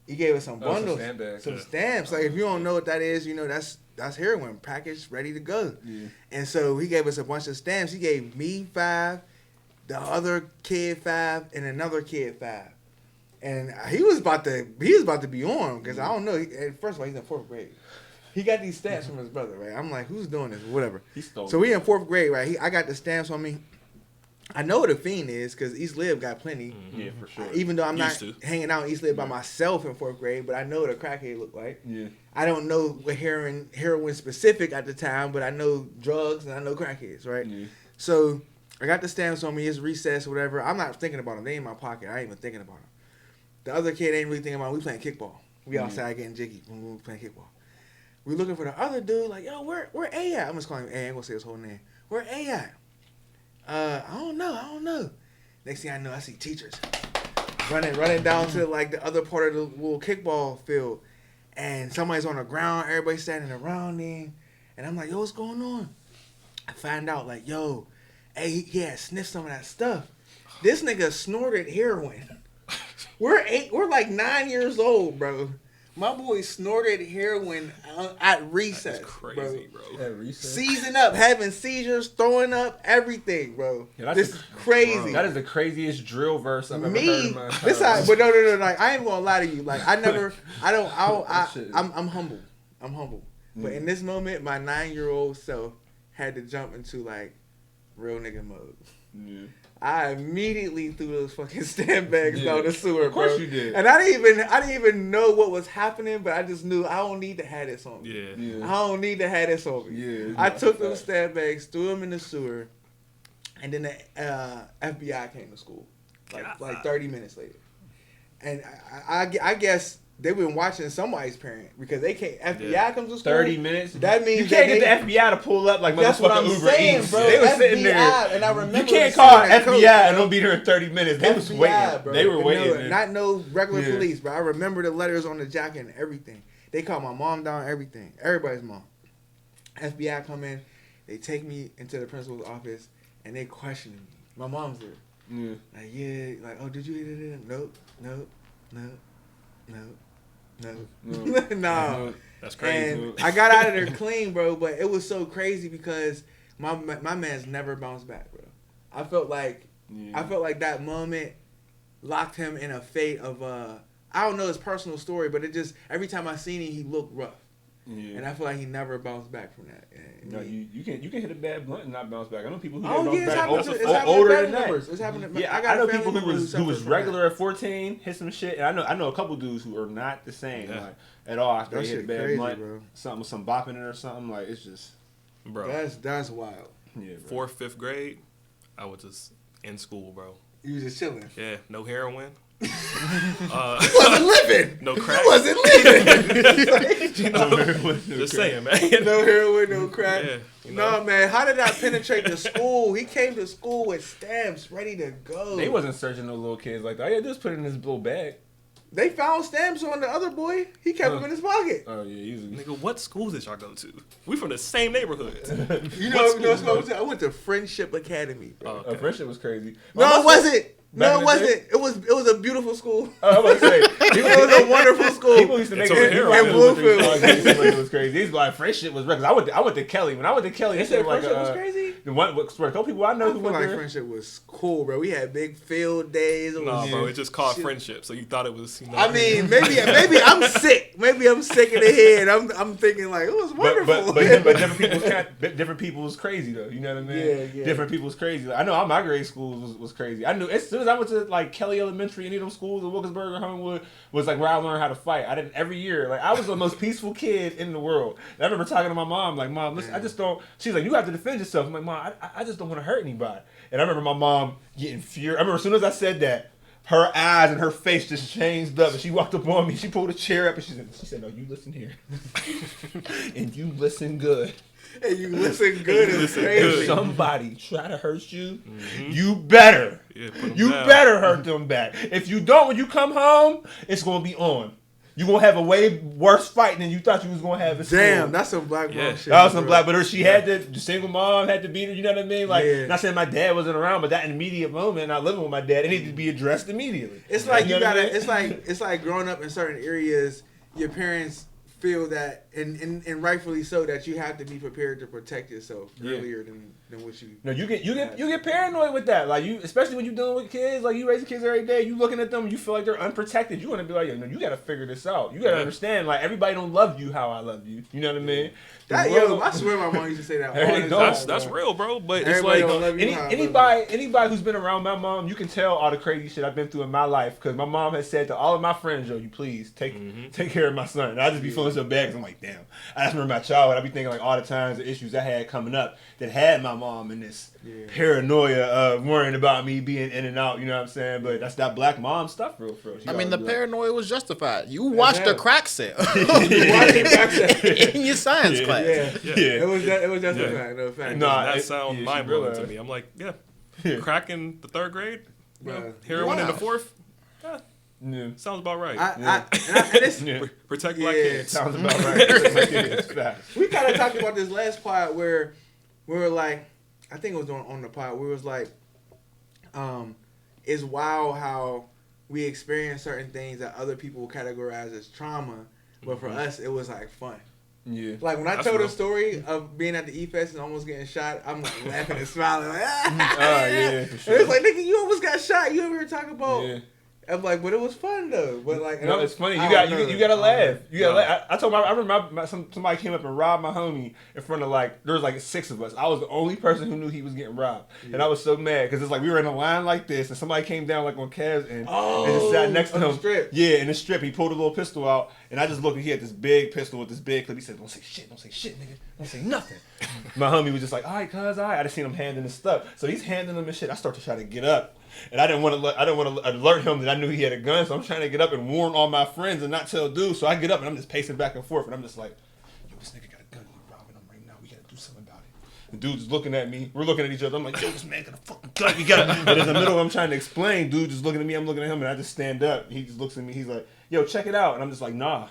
Some stamps. Like if you don't know what that is, you know that's heroin packaged, ready to go. Yeah. And so he gave us a bunch of stamps. He gave me 5, the other kid 5, and another kid 5. And he was about to be on because I don't know. First of all, he's in 4th grade. He got these stamps from his brother, right? I'm like, who's doing this? Whatever. So we in 4th grade, right? I got the stamps on me. I know what a fiend is because East Lib got plenty. Mm-hmm. Yeah, for sure. Even though I'm not hanging out in East Lib by myself in 4th grade, but I know what a crackhead look like. Yeah. I don't know what heroin specific at the time, but I know drugs and I know crackheads, right? Yeah. So I got the stamps on me. It's recess, whatever. I'm not thinking about them. They in my pocket. I ain't even thinking about them. The other kid ain't really thinking about them. We playing kickball. We outside getting jiggy when we were playing kickball. We looking for the other dude, like, yo, where A at? I'm just calling him A. I ain't gonna say his whole name. Where A at? I don't know. Next thing I know, I see teachers running down to like the other part of the little kickball field, and somebody's on the ground. Everybody's standing around him, and I'm like, yo, what's going on? I find out like, yo, hey, he had sniffed some of that stuff. This nigga snorted heroin. We're like 9 years old, bro. My boy snorted heroin at recess. That's crazy, bro. At recess? Seizing up, having seizures, throwing up, everything, bro. Yeah, this is crazy. Bro, that is the craziest drill verse I've ever heard in my time. But no. Like, I ain't gonna lie to you. Like, I'm humble. But in this moment, my 9-year-old self had to jump into like real nigga mode. Yeah. I immediately threw those fucking stand bags down the sewer, bro. Of course you did. And I didn't even know what was happening, but I just knew I don't need to have this on me. Yeah. I don't need to have this on me. Yeah, I took those stand bags, threw them in the sewer, and then the FBI came to school, like 30 minutes later. And I guess they've been watching somebody's parent because they can't. FBI comes to school. 30 minutes. That means you can't get the FBI to pull up like motherfucking Uber Eats. Bro. They were FBI, sitting there. And I remember you can't call FBI and don't be there in 30 minutes. They was waiting. Bro. They were waiting. Not no regular police, bro. I remember the letters on the jacket and everything. They called my mom down. Everything. Everybody's mom. FBI come in. They take me into the principal's office and they questioning me. My mom's there. Yeah. Like, oh, did you eat it? Nope. No. That's crazy. And I got out of there clean, bro, but it was so crazy because my man's never bounced back, bro. I felt like that moment locked him in a fate of I don't know his personal story, but it just every time I seen him he looked rough. Yeah. And I feel like he never bounced back from that. No, you can hit a bad blunt and not bounce back. I know people who bounce back older than that. It's happening. Yeah, I know people who was regular at 14, hit some shit, and I know a couple dudes who are not the same like at all after they hit a bad blunt, bro. Something with some bopping in it or something like it's just, bro. That's wild. Yeah, bro. 4th, 5th grade, I was just in school, bro. You was just chilling. Yeah, no heroin. You wasn't living. No crack. You wasn't living. Just saying, man. No heroin, no crack. Yeah, No, man. How did that penetrate the school? He came to school with stamps ready to go. They wasn't searching no little kids like that. Yeah, just put it in his little bag. They found stamps on the other boy. He kept them in his pocket. Oh yeah, usually. Nigga, what schools did y'all go to? We from the same neighborhood. I went to Friendship Academy. Bro. Okay. Friendship was crazy. No, it wasn't. No, it wasn't. It was a beautiful school. I was about to say, it was a wonderful school. People used to make it in Bluefield. It was crazy. These like Friendship was reckless. I went to Kelly. When I went to Kelly, they said Friendship was crazy. The one, a couple people I know who went there. Friendship was cool, bro. We had big field days. Bro, it just called Friendship, so you thought it was. I mean, maybe I'm sick. Maybe I'm sick in the head. I'm thinking like it was wonderful. But different people was crazy though. You know what I mean? Yeah. Different people was crazy. I know my grade school was crazy. I knew as soon as I went to like Kelly Elementary, any of them schools in Wilkinsburg or Homewood was like where I learned how to fight. I didn't every year. Like I was the most peaceful kid in the world. And I remember talking to my mom, like, Mom, listen, I just don't. She's like, you have to defend yourself. I'm like, Mom, I just don't want to hurt anybody. And I remember my mom getting furious. I remember as soon as I said that, her eyes and her face just changed up. And she walked up on me. She pulled a chair up and she said, "No, you listen here, and you listen good." And you listen good and crazy. If somebody try to hurt you, you better. You better hurt them back. If you don't, when you come home, it's gonna be on. You gonna have a way worse fight than you thought you was gonna have. Damn, that's some black mom shit. That was some black, but she had the single mom had to beat her. You know what I mean? Like, not saying my dad wasn't around, but that immediate moment, not living with my dad, it needed to be addressed immediately. It's like you gotta. It's like growing up in certain areas, your parents feel that, and rightfully so, that you have to be prepared to protect yourself earlier than what you. No, you get paranoid with that. Like, you, especially when you're dealing with kids, like you raising kids every day, you looking at them, you feel like they're unprotected. You want to be like, yo, no, you got to figure this out. You got to understand, like, everybody don't love you how I love you. You know what I mean? I swear my mom used to say that. That's real, bro. But it's like anybody who's been around my mom, you can tell all the crazy shit I've been through in my life, because my mom has said to all of my friends, yo, you please take care of my son. And I just be feeling so bad because I'm like, damn. I just remember my childhood. I be thinking like all the times, the issues I had coming up that had my mom in this paranoia of worrying about me being in and out. You know what I'm saying? But that's that black mom stuff, real. I mean, the paranoia was justified. You watched the crack set in your science class. It was justified. No fact. No, that sounds mind blowing to me. I'm like, crack in the 3rd grade, heroin in the 4th. Sounds about right. Protect black kids. Sounds about right. We kind of talked about this last part where we were like, I think it was on the pod. We was like, it's wild how we experience certain things that other people categorize as trauma, but for us it was like fun. Yeah. Like when I told the story of being at the E-Fest and almost getting shot, I'm like laughing and smiling like, yeah, for sure. And it's like, nigga, you almost got shot. You ever heard talk about? Yeah. I'm like, but it was fun though. But like, no, it's funny. You gotta laugh. You gotta laugh. I told I remember somebody came up and robbed my homie in front of there was like 6 of us. I was the only person who knew he was getting robbed, and I was so mad because it's like we were in a line like this, and somebody came down like on Kev's and just sat next to him. Strip. Yeah, in the strip, he pulled a little pistol out, and I just looked, and he had this big pistol with this big clip. He said, "Don't say shit, nigga. Don't say nothing." My homie was just like, "All right, cuz, all right." I just seen him handing his stuff, so he's handing him his shit. I start to try to get up. And I didn't want to alert him that I knew he had a gun, so I'm trying to get up and warn all my friends and not tell dude. So I get up and I'm just pacing back and forth, and I'm just like, "Yo, this nigga got a gun. He's robbing him right now. We gotta do something about it." The dude's looking at me. We're looking at each other. I'm like, "Yo, this man got a fucking gun. We gotta." And in the middle, I'm trying to explain. Dude just looking at me. I'm looking at him, and I just stand up. He just looks at me. He's like, "Yo, check it out." And I'm just like, "Nah."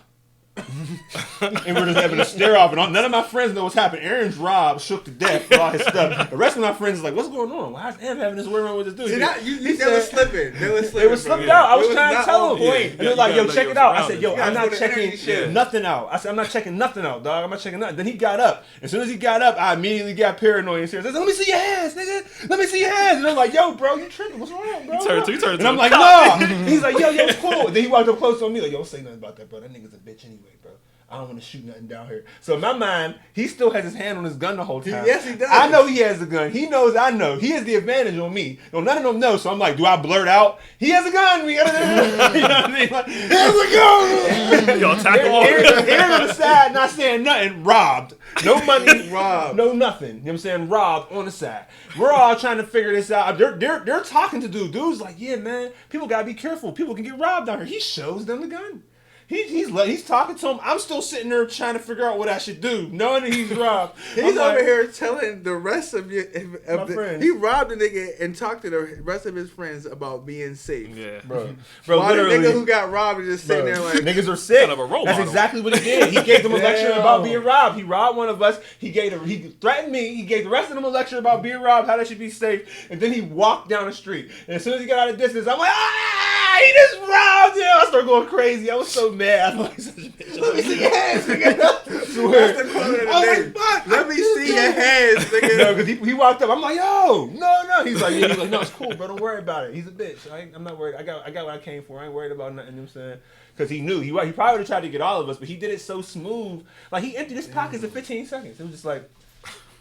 And we're just having a stare off, and none of my friends know what's happening. Aaron's robbed, shook to death for all his stuff. The rest of my friends is like, "What's going on? Why is Aaron having this weird run with this dude?" See, they were slipping. They were slipped out. I was trying to tell them. And they're like, "Yo, check it out." I said, "Yo, I'm not checking nothing out." I said, "I'm not checking nothing out, dog. I'm not checking nothing." Then he got up. As soon as he got up, I immediately got paranoid and said, "Let me see your hands, nigga. Let me see your hands." And I'm like, "Yo, bro, you tripping? What's wrong, bro?" He turned and I'm like, "No." He's like, "Yo, it's cool." Then he walked up close on me like, "Yo, don't say nothing about that, bro. That nigga's a bitch anyway, bro. I don't want to shoot nothing down here." So in my mind, he still has his hand on his gun the whole time. Yes, he does. I know he has a gun. He knows I know. He has the advantage on me. No, none of them know. So I'm like, do I blurt out? He has a gun. We gotta, you know what I mean? Like, he has a gun. Y'all tackle Aaron on the side, not saying nothing. Robbed. No money. Robbed. No nothing. You know what I'm saying? Robbed on the side. We're all trying to figure this out. They're talking to dude. Dude's like, "Yeah, man. People gotta be careful. People can get robbed down here." He shows them the gun. He's talking to him. I'm still sitting there trying to figure out what I should do, knowing that he's robbed. He's over here telling the rest of my friends. He robbed the nigga and talked to the rest of his friends about being safe. Yeah, bro. While the nigga who got robbed is just sitting there like, niggas are sick. Kind of a role That's model. exactly what he did. He gave them a lecture about being robbed. He robbed one of us. He threatened me. He gave the rest of them a lecture about being robbed, how they should be safe, and then he walked down the street. And as soon as he got out of distance, I'm like, he just robbed him. I started going crazy. I was so mad. I'm like, let me see your hands, nigga. That's the quote of the day. Like, let me see your hands, nigga. No, because he walked up. I'm like, "Yo, no." He's like, "No, it's cool, bro. Don't worry about it. He's a bitch. I'm not worried. I got what I came for. I ain't worried about nothing." You know what I'm saying? Because he knew. He probably would have tried to get all of us, but he did it so smooth. Like, he emptied his pockets in 15 seconds. It was just like,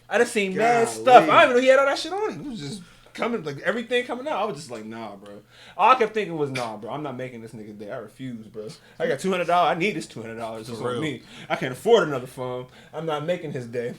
I done seen mad stuff. I didn't even know he had all that shit on him. It was just coming, like everything coming out. I was just like, "Nah, bro." All I kept thinking was, "Nah, bro. I'm not making this nigga day. I refuse, bro. I got $200. I need this $200. It's on me. I can't afford another phone. I'm not making his day.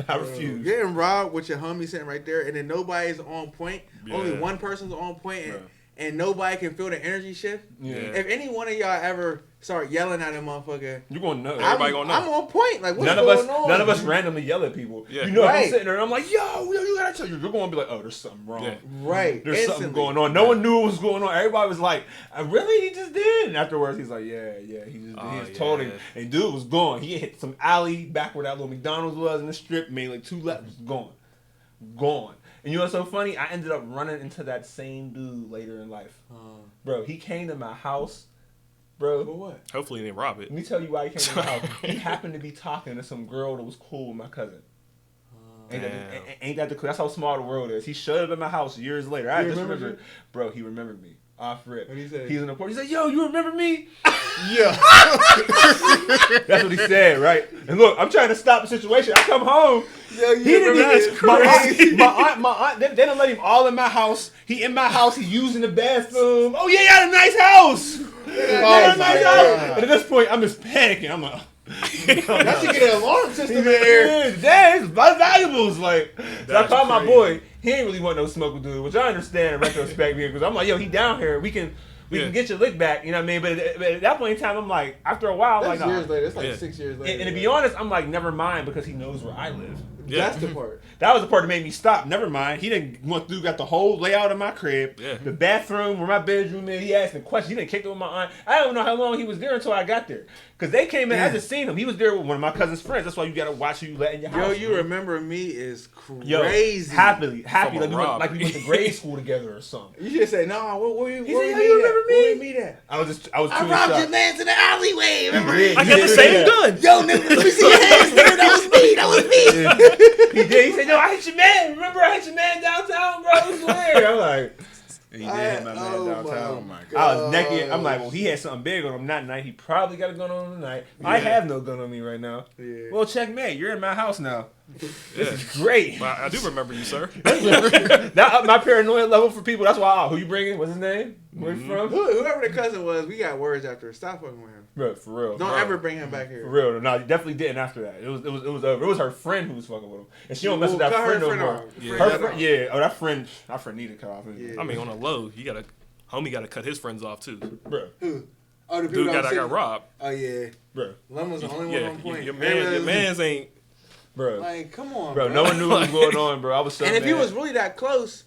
I refuse." Getting robbed with your homie sitting right there, and then nobody's on point. Yeah. Only one person's on point, and nobody can feel the energy shift. Yeah. If any one of y'all ever start yelling at a motherfucker, you're gonna know. Everybody gonna know. I'm on point. Like, what's going on? None of us randomly yell at people. Yeah. You know, if I'm sitting there and I'm like, yo, you gotta tell you. You're gonna be like, oh, there's something wrong. Yeah. Right. There's something going on. No one knew what was going on. Everybody was like, really? He just did. And afterwards, he's like, yeah. He just told him. And dude was gone. He hit some alley back where that little McDonald's was in the strip, made like 2 left, was gone. And you know what's so funny? I ended up running into that same dude later in life. Bro, he came to my house. Bro, for what? Hopefully they didn't rob it. Let me tell you why he came to my house. He happened to be talking to some girl that was cool with my cousin. Ain't that the cool? That's how small the world is. He showed up at my house years later. I just remember, bro. He remembered me. Off rip. What did he say? He's in the port. He said, "Yo, you remember me?" Yeah. That's what he said, right? And look, I'm trying to stop the situation. I come home. Yo, He didn't even. My aunt. They don't let him all in my house. He in my house. He using the bathroom. Oh yeah, you got a nice house. And at this point, I'm just panicking. I'm like. That should get an alarm system in here. Dang, it's valuables. Like, so I called my boy. He ain't really want no smoke with dude, which I understand in retrospect because I'm like, yo, he down here. We can get your lick back. You know what I mean? But at that point in time, I'm like, after a while, that's like, years later. It's like 6 years later. And to be honest, I'm like, never mind because he knows where I live. Yeah. That's the part. That was the part that made me stop. Never mind. He didn't went through, got the whole layout of my crib, the bathroom where my bedroom is. He asked me questions. He didn't kick it with my aunt. I don't know how long he was there until I got there. Because they came in, I just seen him. He was there with one of my cousin's friends. That's why you got to watch who you let in your house. Yo, you remember me is crazy. Yo, happy. Like we went to grade school together or something. You should say, no, where you meet at? Where we meet at? I was too I robbed your man's in the alleyway. Remember? I got the same gun. Yo, nigga, let me see your hands, nigga. That was me. He did. He said, "No, I hit your man. Remember, I hit your man downtown, bro. It was weird." I'm like, he did hit my man downtown. Oh my God. I was naked. I'm like, well, he had something big on him that night. He probably got a gun on him tonight. I have no gun on me right now. Yeah. Well, checkmate. You're in my house now. This is great. Well, I do remember you, sir. That up my paranoia level for people. That's why. Who you bringing? What's his name? Where you from? Whoever the cousin was, we got words after. Stop fucking with him. Bro, for real. Don't ever bring him back here. For real. No, you definitely didn't after that. It was over. It was her friend who was fucking with him. And she don't mess with that friend no more. Her friend, yeah. Oh, that friend need to cut off. I mean, on a low, homie got to cut his friends off too. Bro. Who? Oh, the dude got robbed. Oh yeah. Bro. Lum was the only one on point. Your man's ain't. Bro. Like, come on, bro. No one knew what was going on, bro. I was so And if mad. he was really that close,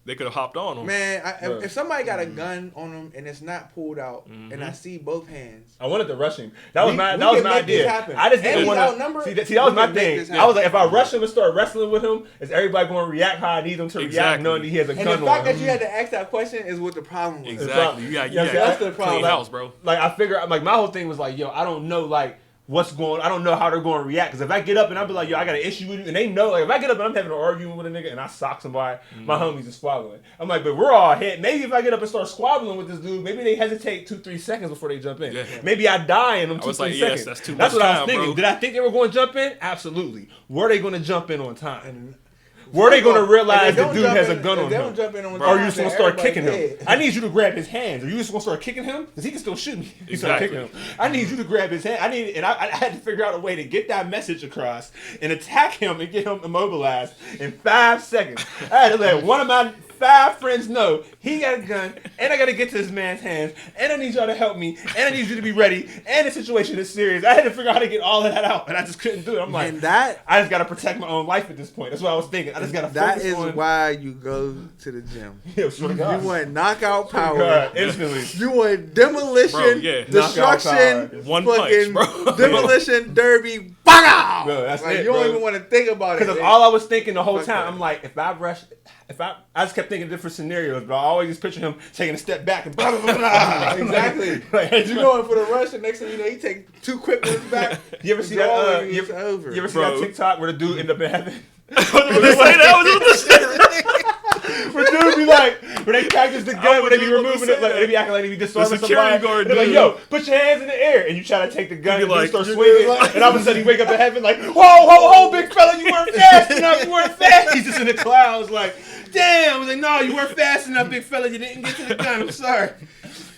they could have hopped on him. Man, if somebody got a gun on him and it's not pulled out, and I see both hands, I wanted to rush him. That was my idea. I just didn't want to. See, that was my thing. I was like, if I rush him and start wrestling with him, is everybody going to react how I need them to react, knowing that he has a gun on him? And the fact that you had to ask that question is what the problem was. Exactly. That's the problem. Clean house, bro. Like I figured, like my whole thing was like, yo, I don't know, like. I don't know how they're going to react. Because if I get up and I be like, yo, I got an issue with you. And they know, like, if I get up and I'm having an argument with a nigga and I sock somebody, my homies is squabbling. I'm like, but we're all hit. Maybe if I get up and start squabbling with this dude, maybe they hesitate 2-3 seconds before they jump in. Yeah. Maybe I die in them 2-3 seconds. Yes, that's too much That's what time, I was thinking. bro. Did I think they were going to jump in? Absolutely. Were they going to jump in on time? Were they going to realize the dude has a gun on him? Or are you just going to start kicking him? I need you to grab his hands. Are you just going to start kicking him? Because he can still shoot me. He start kicking him. I need you to grab his hand. I had to figure out a way to get that message across and attack him and get him immobilized in 5 seconds. I had to let one of my 5 friends know he got a gun, and I got to get to this man's hands, and I need y'all to help me, and I need you to be ready, and the situation is serious. I had to figure out how to get all of that out, and I just couldn't do it. I'm like, I just got to protect my own life at this point. That's what I was thinking. I just got to focus on. That is why you go to the gym. Yeah, swear to God. You want knockout power. God, instantly. You want demolition, destruction, one punch, bro. Demolition derby. Bang! Bro, that's like, it, you don't bro. even want to think about it. Because all I was thinking the whole time, I'm like, I just kept thinking different scenarios, but I always just picture him taking a step back and blah, blah, blah, blah. Exactly. Like, you going for the rush, and next thing you know, he take 2 quick ones back. You ever see that? You ever see that TikTok where the dude end up in heaven? Where dude be like, when they practice the gun, when they be removing it, like they be acting like they be disarming somebody. They're like, yo, put your hands in the air, and you try to take the gun and like, start swinging, and all of a sudden you wake up in heaven like, whoa, big fella, you weren't fast enough, you weren't fast. He's just in the clouds like, damn. I was like, no, you weren't fast enough, big fella, you didn't get to the gun. I'm sorry.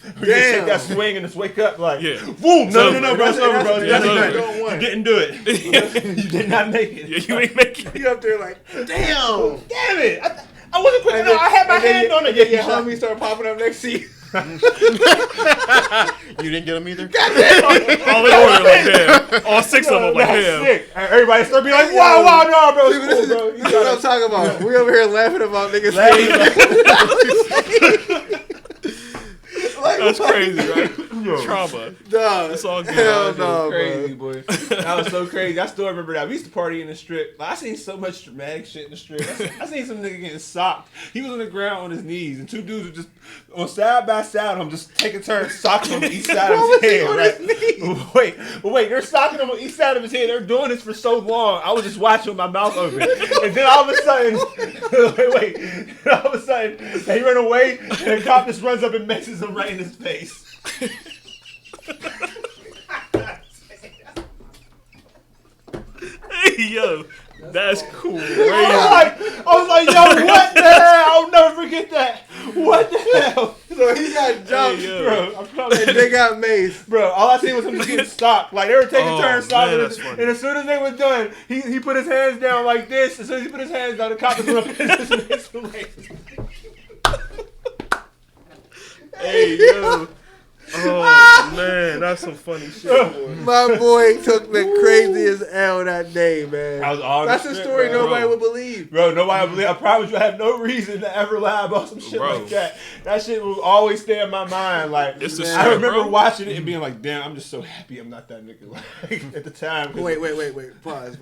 Damn. Take that swing and just wake up like, boom. No, bro, it's over, bro. You didn't do it. You did not make it. Yeah, you ain't make it. You up there like, damn it. I wasn't quick enough. I had my hand on it. Yeah, your homie started popping up next to you. You didn't get them either? All in order, like, damn. All 6 of them, like, damn. Sick. Everybody started being like, wow, no, bro. See, this is what I'm talking about. We over here laughing about niggas. That's crazy, right? Trauma. No, it's all good. Hell no, crazy, boy. That was so crazy. I still remember that. We used to party in the strip. Like, I seen so much dramatic shit in the strip. I seen some nigga getting socked. He was on the ground on his knees, and 2 dudes were just on side by side. I'm just taking turns socking him on each side of his head. Right? Wait, they're socking him on each side of his head. They're doing this for so long. I was just watching with my mouth open, and then all of a sudden, all of a sudden, he ran away, and the cop just runs up and messes him right in his face. Hey, yo, that's cool. I was like, yo, what the hell? I'll never forget that. What the hell? So he got jumped, bro. And they got maced. Bro, all I seen was him just getting stopped. Like, they were taking turns stocking, and as soon as they were done, he put his hands down like this. As soon as he put his hands down, the cop was going to his face. Hey, yo. Oh, man, that's some funny shit, boy. My boy took the craziest L that day, man. That's a story nobody would believe. Bro, nobody would believe. I promise you, I have no reason to ever lie about some shit like that. That shit will always stay in my mind. Like, I remember watching it and being like, damn, I'm just so happy I'm not that nigga. Like, at the time. Wait. Pause.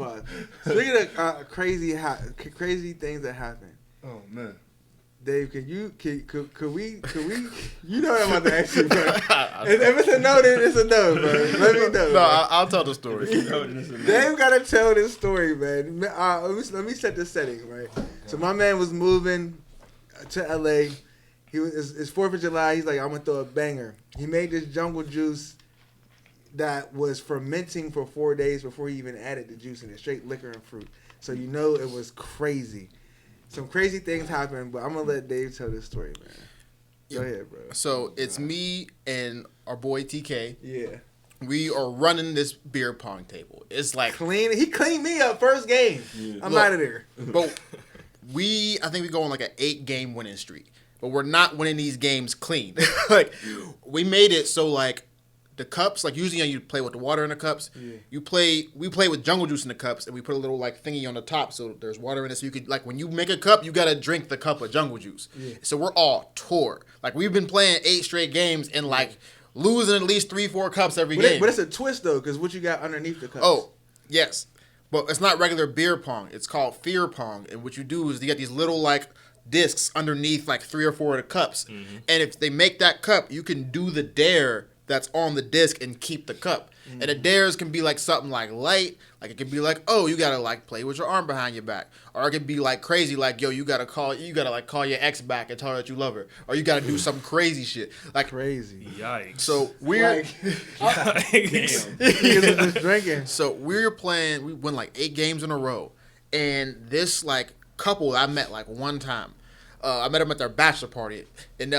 Speaking of crazy things that happen. Oh, man. Dave, could we, you know what I'm about to ask you, bro. If it's a no, then it's a no, bro. Let me know. No, I'll tell the story. Dave got to tell this story, man. Let me set the setting, right? So my man was moving to L.A. It's 4th of July. He's like, I'm going to throw a banger. He made this jungle juice that was fermenting for 4 days before he even added the juice in it. Straight liquor and fruit. So you know it was crazy. Some crazy things happened, but I'm going to let Dave tell this story, man. Go ahead, bro. So it's me and our boy TK. Yeah. We are running this beer pong table. It's like... He cleaned me up first game. Yeah. I'm out of there. But I think we go on like an 8-game winning streak. But we're not winning these games clean. Like, we made it so like... The cups, like usually you play with the water in the cups. Yeah. We play with jungle juice in the cups, and we put a little like thingy on the top so there's water in it. So you could like when you make a cup, you gotta drink the cup of jungle juice. Yeah. So we're all tore. Like we've been playing 8 straight games and like losing at least 3-4 cups every game. But it's a twist though, because what you got underneath the cups. Oh, yes, but it's not regular beer pong. It's called fear pong, and what you do is you get these little like discs underneath like 3 or 4 of the cups, and if they make that cup, you can do the dare that's on the disc and keep the cup. And the dares can be like something like light, like it can be like, oh, you gotta like play with your arm behind your back, or it can be like crazy, like yo, you gotta call your ex back and tell her that you love her, or you gotta do some crazy shit, like crazy. Yikes! So we're just drinking. So we're playing. We won like 8 games in a row, and this like couple I met like one time. I met them at their bachelor party, and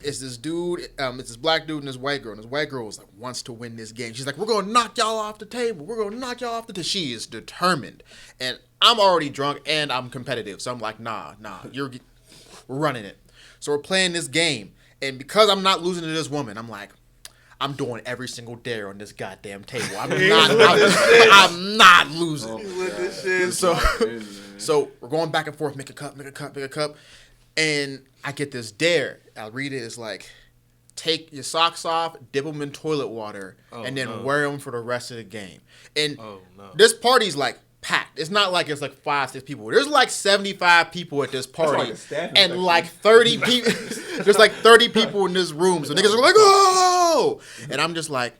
it's this dude, it's this black dude and this white girl. And this white girl was like, wants to win this game. She's like, we're going to knock y'all off the table. We're going to knock y'all off the table. She is determined. And I'm already drunk and I'm competitive. So I'm like, nah, we're running it. So we're playing this game. And because I'm not losing to this woman, I'm like, I'm doing every single dare on this goddamn table. I'm not losing. So we're going back and forth, make a cup. And I get this dare. I'll read it. It's like, take your socks off, dip them in toilet water, and then wear them for the rest of the game. And this party's like packed. It's not like it's like 5-6 people. There's like 75 people at this party, and like 30 people. There's like 30 people in this room. So niggas are like, oh! And I'm just like,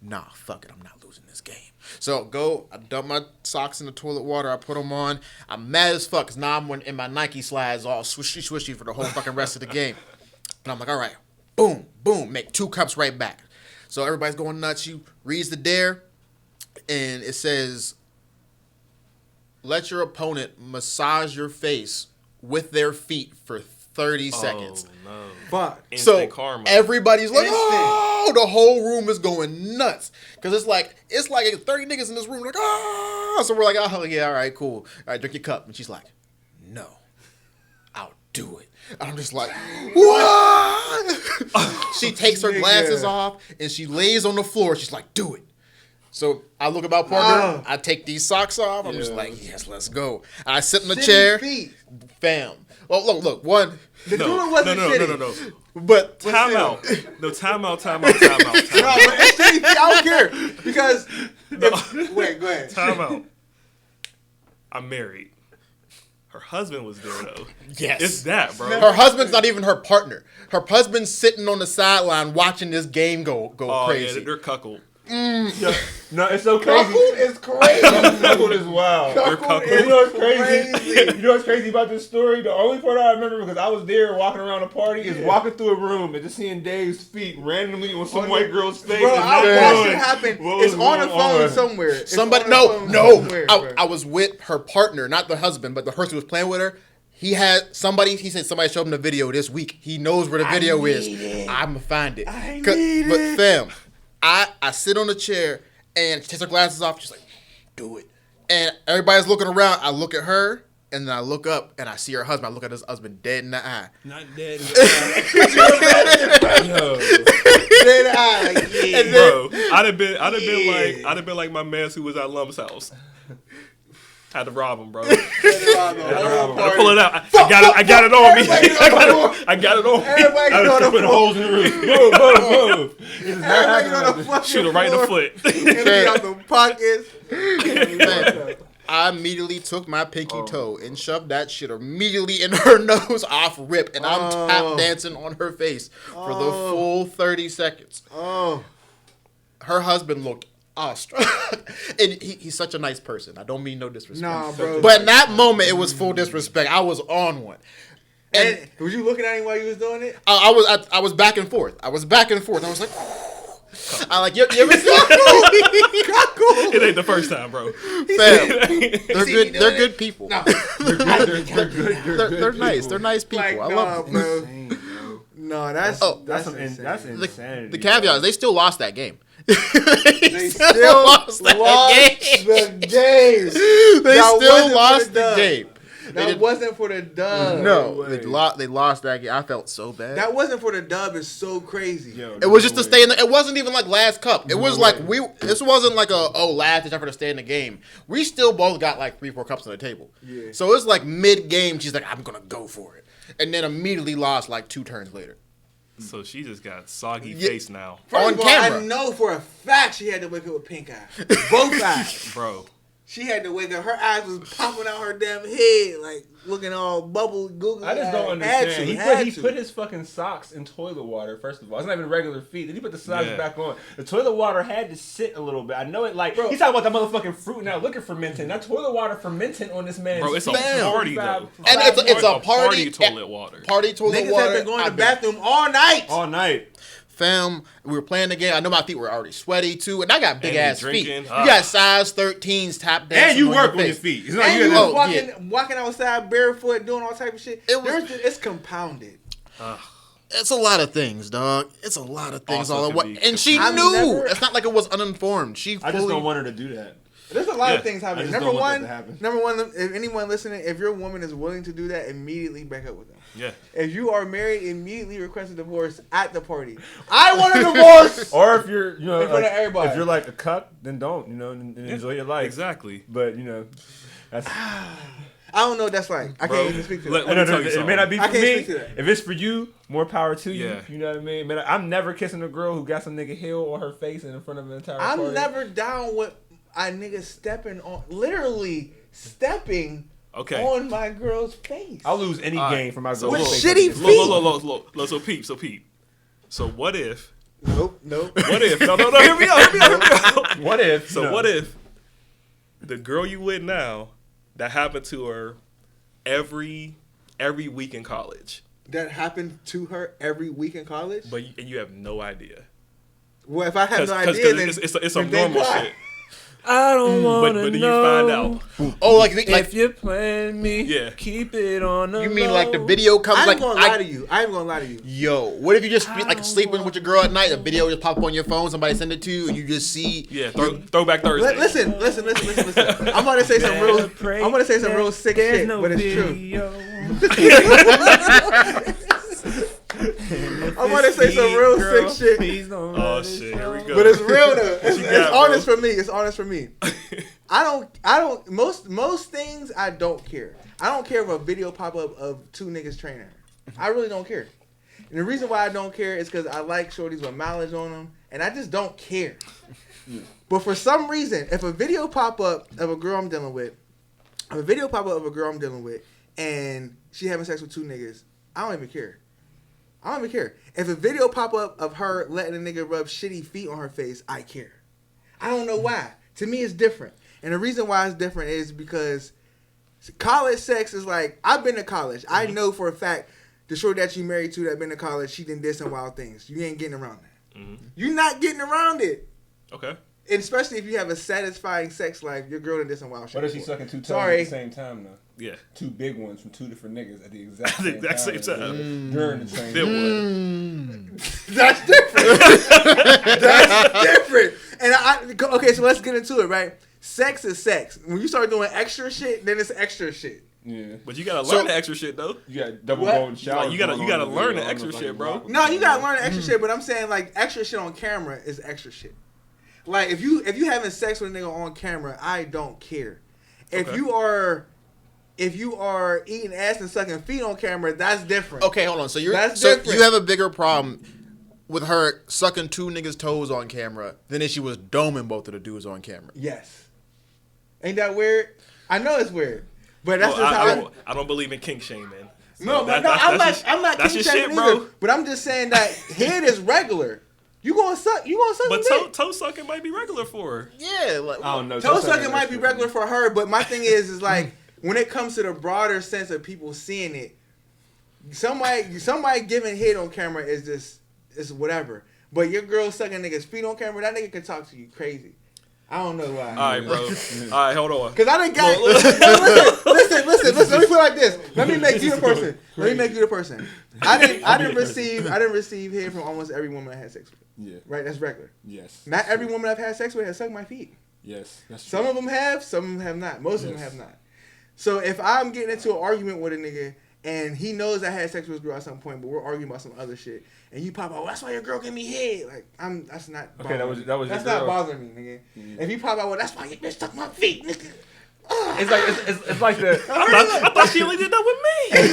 nah, fuck it. I'm not losing this game. So I dump my socks in the toilet water, I put them on. I'm mad as fuck because now I'm in my Nike slides all swishy for the whole fucking rest of the game. And I'm like, all right, boom, make 2 cups right back. So everybody's going nuts. She reads the dare, and it says, let your opponent massage your face with their feet for 30 seconds. Oh, no. Fuck. Instant karma. Everybody's like, oh, the whole room is going nuts. Because it's like 30 niggas in this room, like, oh. So we're like, oh, yeah, all right, cool. All right, drink your cup. And she's like, no. I'll do it. And I'm just like, what? She takes her glasses off and she lays on the floor. She's like, do it. So I look at my partner. I take these socks off. I'm just like, yes, let's go. And I sit in the chair. Bam. Oh, look. One. The cooler wasn't shitty. No. But time out. No, time out. No, but it's shitty feet. I don't care. Because, wait, go ahead. Time out. I'm married. Her husband was there, though. Yes. It's that, bro. Her husband's not even her partner. Her husband's sitting on the sideline watching this game go crazy. Yeah, they're cuckold. No, it's so crazy. Cuckold is crazy. Cuckold is wild. Cuckold You know what's crazy? You know what's crazy about this story? The only part I remember, because I was there walking around a party, is walking through a room and just seeing Dave's feet randomly on some white girl's face. Bro, I watched it happen. It's on a phone somewhere. Somebody, I was with her partner, not the husband, but the person who was playing with her. He said somebody showed him the video this week. He knows where the video is. I'm gonna find it. But fam, I sit on the chair and she takes her glasses off. She's like, do it. And everybody's looking around. I look at her and then I look up and I see her husband. I look at his husband dead in the eye. Not dead in the eye. Dead in the eye. Like, yeah. And then, bro, I'd have been like my man who was at Lum's house. Had to rob him, bro. I pull it out. I got it on me. I got it on me. Everybody I was putting holes in the roof. Move. Shoot her right in the foot. Empty out the pockets. I immediately took my pinky toe and shoved that shit immediately in her nose off rip, and I'm tap dancing on her face for the full 30 seconds. Her husband looked awestruck. And he's such a nice person. I don't mean no disrespect. Nah, bro. But in that moment, it was full disrespect. I was on one. And was you looking at him while you was doing it? I was back and forth. I was like, I like, you ever see Cuckold? It ain't the first time, bro. Fam, they're good people. No. They're nice. They're nice people. Like, I love them. bro. No, that's insane. That's insanity. The caveat is they still lost that game. They still lost the game. They still lost the game. That wasn't for the dub. No, they lost that game. I felt so bad. That wasn't for the dub. It's so crazy. Yo, it was just to stay in the. It wasn't even like last cup. It was like this wasn't like last effort to stay in the game. We still both got like 3-4 cups on the table. Yeah. So it was like mid game. She's like, I'm gonna go for it, and then immediately lost like 2 turns later. So she just got soggy face now. First of all, camera. I know for a fact she had to wake up with pink eye. Both eyes. Bro. She had to wake up. Her eyes was popping out her damn head, like looking all bubble googly. I just don't understand. He put his fucking socks in toilet water, first of all. It's not even regular feet. Then he put the socks back on. The toilet water had to sit a little bit. I know it like, bro, he's talking about that motherfucking fruit now looking fermenting. That toilet water fermenting on this man's bro, it's a party, though. And it's a party toilet water. Party toilet water. Niggas have been going to the bathroom all night. All night. Fam, we were playing the game. I know my feet were already sweaty too, and I got big ass feet. You got size 13s tap dancing. And you work on your feet. It's not and you walking outside barefoot, doing all type of shit. It's compounded. It's a lot of things, dog. It's a lot of things all at once. And she knew. It's not like it was uninformed. I just don't want her to do that. There's a lot of things happening. Number one, if anyone listening, if your woman is willing to do that, immediately break up with them. Yeah. If you are married, immediately request a divorce at the party. I want a divorce. Or if you're, in front of everybody. If you're like a cuck, then don't, and enjoy your life. Exactly. But that's. I don't know what that's like. I can't even speak to that. It may not be for me. If it's for you, more power to you. Yeah. You know what I mean? Man, I'm never kissing a girl who got some nigga heel on her face and in front of an entire party. I'm never down with a nigga literally stepping on my girl's face. I'll lose any game for my girl's face. Shitty feet. Look, so peep. So what if? Nope. What if? No, hear me out. What if? So what if the girl you with now, that happened to her every week in college? That happened to her every week in college? And you have no idea. Well, if I have no idea, then it's some normal shit. I don't want to know. But then you find out. Oh, like if you're playing me, keep it on the You mean like the video comes I ain't like... gonna lie to you. I ain't gonna lie to you. Yo, what if you just like sleeping with your girl at night, a video just pop up on your phone, somebody send it to you, and you just see... Yeah, throwback Thursday. Listen. I'm gonna say some real sick shit, but it's true. I want to say some real sick shit. Oh shit, here we go. But it's real though. It's honest for me. It's honest for me. I don't. Most things I don't care. I don't care if a video pop up of two niggas training. I really don't care. And the reason why I don't care is because I like shorties with mileage on them, and I just don't care. But for some reason, if a video pop up of a girl I'm dealing with, and she having sex with two niggas, I don't even care. If a video pop up of her letting a nigga rub shitty feet on her face, I care. I don't know why. To me, it's different. And the reason why it's different is because college sex is like, I've been to college. I know for a fact the shorty that you married to that been to college, she did some wild things. You ain't getting around that. Mm-hmm. You're not getting around it. Okay. And especially if you have a satisfying sex life, your girl did some wild shit. What if she sucking two toes at the same time, though? Yeah. Two big ones from two different niggas at the exact same time. During the training. Then That's different. That's different. And okay, so let's get into it, right? Sex is sex. When you start doing extra shit, then it's extra shit. Yeah. But you gotta learn the extra shit though. You got double golden showers. Like, you gotta learn the extra shit, bro. No, you gotta learn the extra shit, but I'm saying like extra shit on camera is extra shit. Like if you having sex with a nigga on camera, I don't care. If you are eating ass and sucking feet on camera, that's different. Okay, hold on. So you have a bigger problem with her sucking two niggas' toes on camera than if she was doming both of the dudes on camera. Yes. Ain't that weird? I know it's weird, but that's just how I don't believe in kink shaming. So no, I'm not kink shaming either. Bro. But I'm just saying that head is regular. You gonna suck? But toe sucking might be regular for her. Yeah, like, I don't know. Toe sucking might be regular for her, but my thing is like when it comes to the broader sense of people seeing it, somebody giving head on camera is whatever. But your girl sucking niggas' feet on camera, that nigga can talk to you crazy. I don't know why. All right, bro. All right, hold on. Because I done got... Listen. Let me put it like this. Let me make you the person. I didn't receive head from almost every woman I had sex with. Yeah. Right? That's regular. Yes. Not every woman I've had sex with has sucked my feet. Yes. That's true. Some of them have, some of them have not. Most of them have not. So if I'm getting into an argument with a nigga and he knows I had sex with his girl at some point, but we're arguing about some other shit, and you pop out, well, that's why your girl give me head. Like that's not. Okay, that was. That's not bothering me, nigga. Yeah. If you pop out, well, that's why your bitch suck my feet, nigga. It's like the. I thought she only did that with me.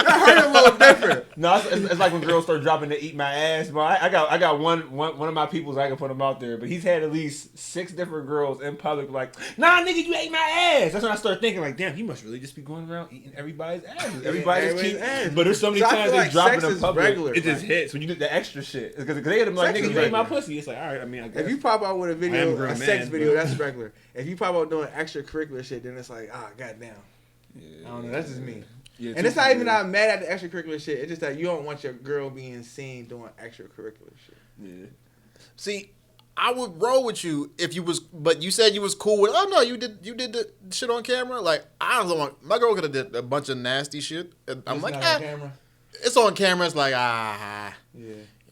That hurt a little different. No, it's like when girls start dropping to eat my ass. But I got one of my peoples. I can put him out there, but he's had at least 6 different girls in public like, nah, nigga, you ate my ass. That's when I start thinking like, damn, he must really just be going around eating everybody's ass. Everybody's cheating. But there's so many times they drop it in public, regular, it just hits when you do the extra shit. Because they hit him like, nigga, you ate my pussy. It's like, all right, I mean, I guess. If you pop out with a video, a sex video, that's regular. If you pop out doing extracurricular shit, then it's like, goddamn. Yeah, I don't know. That's just me. Yeah, and it's not even that I'm mad at the extracurricular shit. It's just that you don't want your girl being seen doing extracurricular shit. Yeah. See, I would roll with you if you was, but you said you was cool with. Oh no, you did the shit on camera. Like I don't want my girl could have did a bunch of nasty shit. And I'm like, on camera. It's on camera. It's like yeah.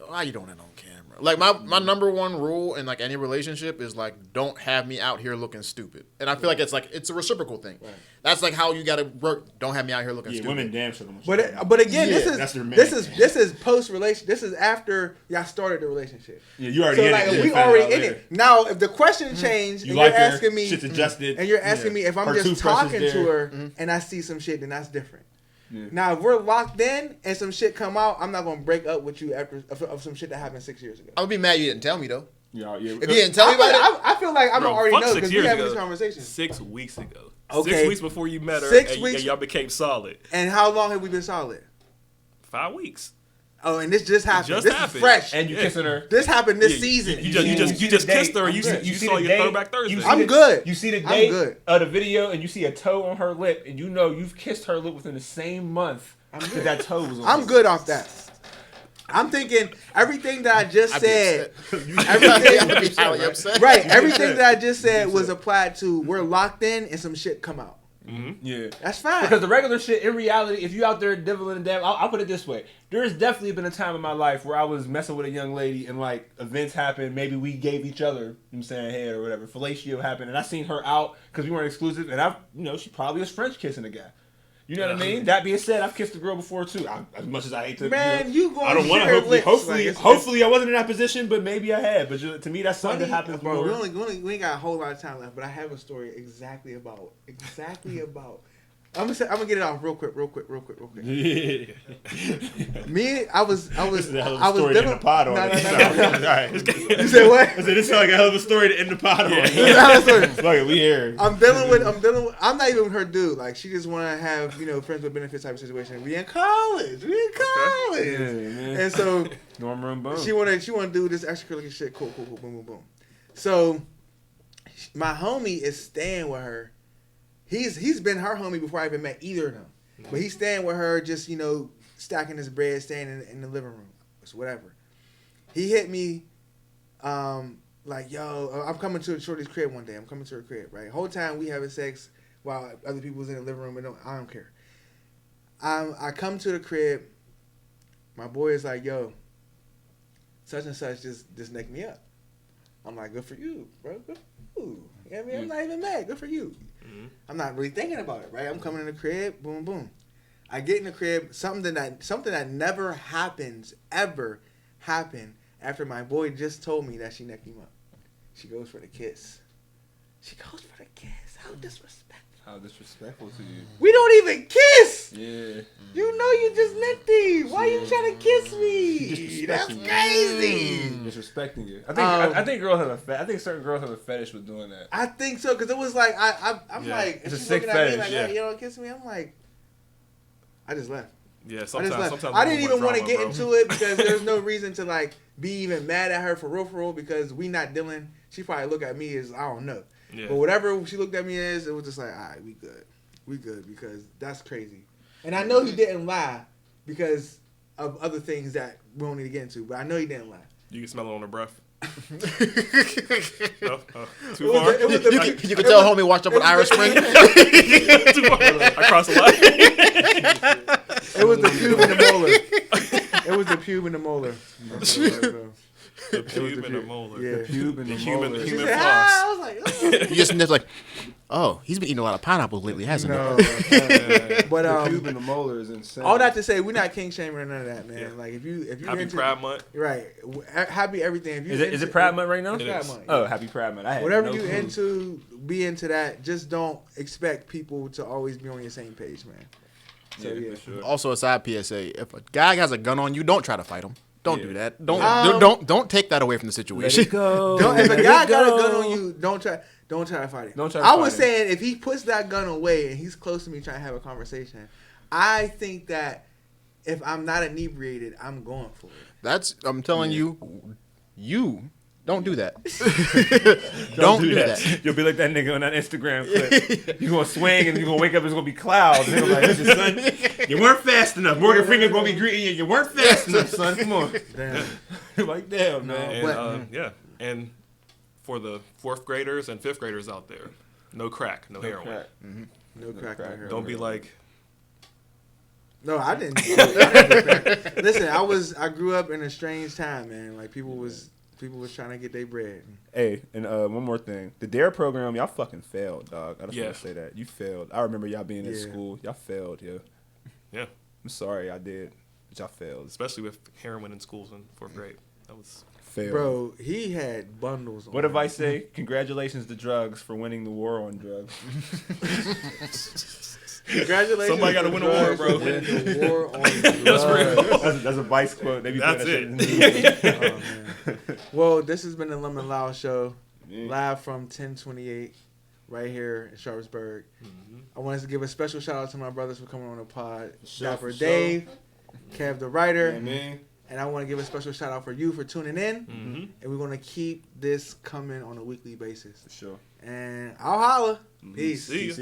Why you doing it on camera? Like my number one rule in like any relationship is like don't have me out here looking stupid. And I feel like it's a reciprocal thing. Right. That's like how you gotta work. Don't have me out here looking stupid. Women damn sure. But again, this is post relation. This is after y'all started the relationship. Yeah, you already in it. We already in it. Now, if the question changed and you're asking me, shit's adjusted, and you're asking me if I'm just talking to her and I see some shit, then that's different. Yeah. Now, if we're locked in and some shit come out, I'm not gonna break up with you after of some shit that happened 6 years ago. I would be mad you didn't tell me though. Yeah. If you didn't tell me about it, I feel like I'm already know because we're having this conversation. 6 weeks ago. Okay. 6 weeks before you met her, 6 weeks, and y'all became solid. And how long have we been solid? 5 weeks. Oh, and this just happened. This is fresh. And you kissing her. This happened this season. You just kissed her. You saw your throwback Thursday. I'm good. You see the date of the video, and you see a toe on her lip, and you know you've kissed her lip within the same month that toe was on. I'm good off that. I'm thinking everything that I just said. Everything that I just said was applied to. We're locked in, and some shit come out. Mm-hmm. Yeah, that's fine. Because the regular shit, in reality, if you out there dibbling and dabbling, I'll put it this way: there's definitely been a time in my life where I was messing with a young lady and like events happened. Maybe we gave each other, you know what I'm saying, head or whatever. Fellatio happened, and I seen her out because we weren't exclusive, and she probably was French kissing a guy. You know what I mean? That being said, I've kissed a girl before too. As much as I hate to, man, you going? I don't want to. Hopefully, I wasn't in that position, but maybe I had. But to me, that's something that happens. Bro, we ain't got a whole lot of time left, but I have a story exactly about. I'm gonna get it off real quick. Yeah. I was dealing in the pod on. No. Right. You said what? I said this sounds like a hell of a story to end the pod on. Like we here. I'm dealing with. I'm not even her dude. Like she just want to have friends with benefits type of situation. We in college. Yeah, and so dorm room boom. She want to do this extracurricular shit. Cool. Boom. So my homie is staying with her. He's been her homie before I even met either of them. But he's staying with her, just, stacking his bread, staying in the living room. It's whatever. He hit me, like, yo, I'm coming to Shorty's crib one day. I'm coming to her crib, right? Whole time we having sex while other people was in the living room. And I don't care. I come to the crib. My boy is like, yo, such and such just necked me up. I'm like, good for you, bro. Good for you. You know what I mean? I'm not even mad. Good for you. Mm-hmm. I'm not really thinking about it, right? I'm coming in the crib, boom. I get in the crib, something that never happens, ever happened after my boy just told me that she necked him up. She goes for the kiss. How disrespectful to you. We don't even kiss! Yeah. You know you just necked him. Why you trying to kiss me? That's crazy. Disrespecting you. I think girls have I think certain girls have a fetish with doing that. I think so, because it was like, I'm like, it's a sick fetish. Like, hey, you don't kiss me? I'm like, I just left. Yeah, sometimes I didn't even want to get into it because there's no reason to like be even mad at her for real, because we not dealing. She probably look at me as, I don't know. Yeah. But whatever she looked at me as, it was just like, all right, we good, because that's crazy. And I know he didn't lie because of other things that we don't need to get into, but I know he didn't lie. You can smell it on her breath. Too far. You can tell homie washed up with Irish Spring. Too far. I crossed the line. It was the pube and the molar. It was the pube and the molar. The pube and the molar. Yeah. The pube and the molar. The human floss. I was like, oh. You just sniff like, oh, he's been eating a lot of pineapples lately, hasn't he? But the pube and the molar is insane. All that to say, we're not king shaming or none of that, man. Yeah. Like if you happy Pride Month, right? Happy everything. If you is it Pride Month right now? It's Pride Month. Oh, happy Pride Month. Whatever you into, be into that. Just don't expect people to always be on your same page, man. So yeah. For sure. Also, a side PSA: if a guy has a gun on you, don't try to fight him. Don't do that. Don't take that away from the situation. If a guy got a gun on you, don't try to fight it. I was saying if he puts that gun away and he's close to me trying to have a conversation, I think that if I'm not inebriated, I'm going for it. I'm telling you, don't do that. don't do that. You'll be like that nigga on that Instagram clip. You're going to swing and you're going to wake up, it's going to be clouds. And they're like, listen, son, you weren't fast enough. Morgan Freeman going to be greeting you. You weren't fast enough, son. Come on. Damn. Like, damn, man. And, and for the 4th graders and 5th graders out there, no crack, no heroin. Crack. Mm-hmm. No crack, no heroin. Don't be like... No, I didn't. Listen, I grew up in a strange time, man. Like, people was trying to get their bread. Hey, and one more thing. The DARE program, y'all fucking failed, dog. I just want to say that. You failed. I remember y'all being in school. Y'all failed, Yeah. I'm sorry, I did. But y'all failed. Especially with heroin in schools in 4th grade. That was... Failed. Bro, he had bundles on. What if I say, congratulations to drugs for winning the war on drugs? Congratulations. Somebody got to win a war, bro. Win the war on drugs. That's real. That's a Vice quote. That's it. Oh, man. Well, this has been the Lum LaL show, live from 1028, right here in Sharpsburg. Mm-hmm. I wanted to give a special shout out to my brothers for coming on the pod. Itsdapperdave, Kevthawriter. And I want to give a special shout out for you for tuning in. Mm-hmm. And we're going to keep this coming on a weekly basis. For sure. And I'll holla. Peace. See you.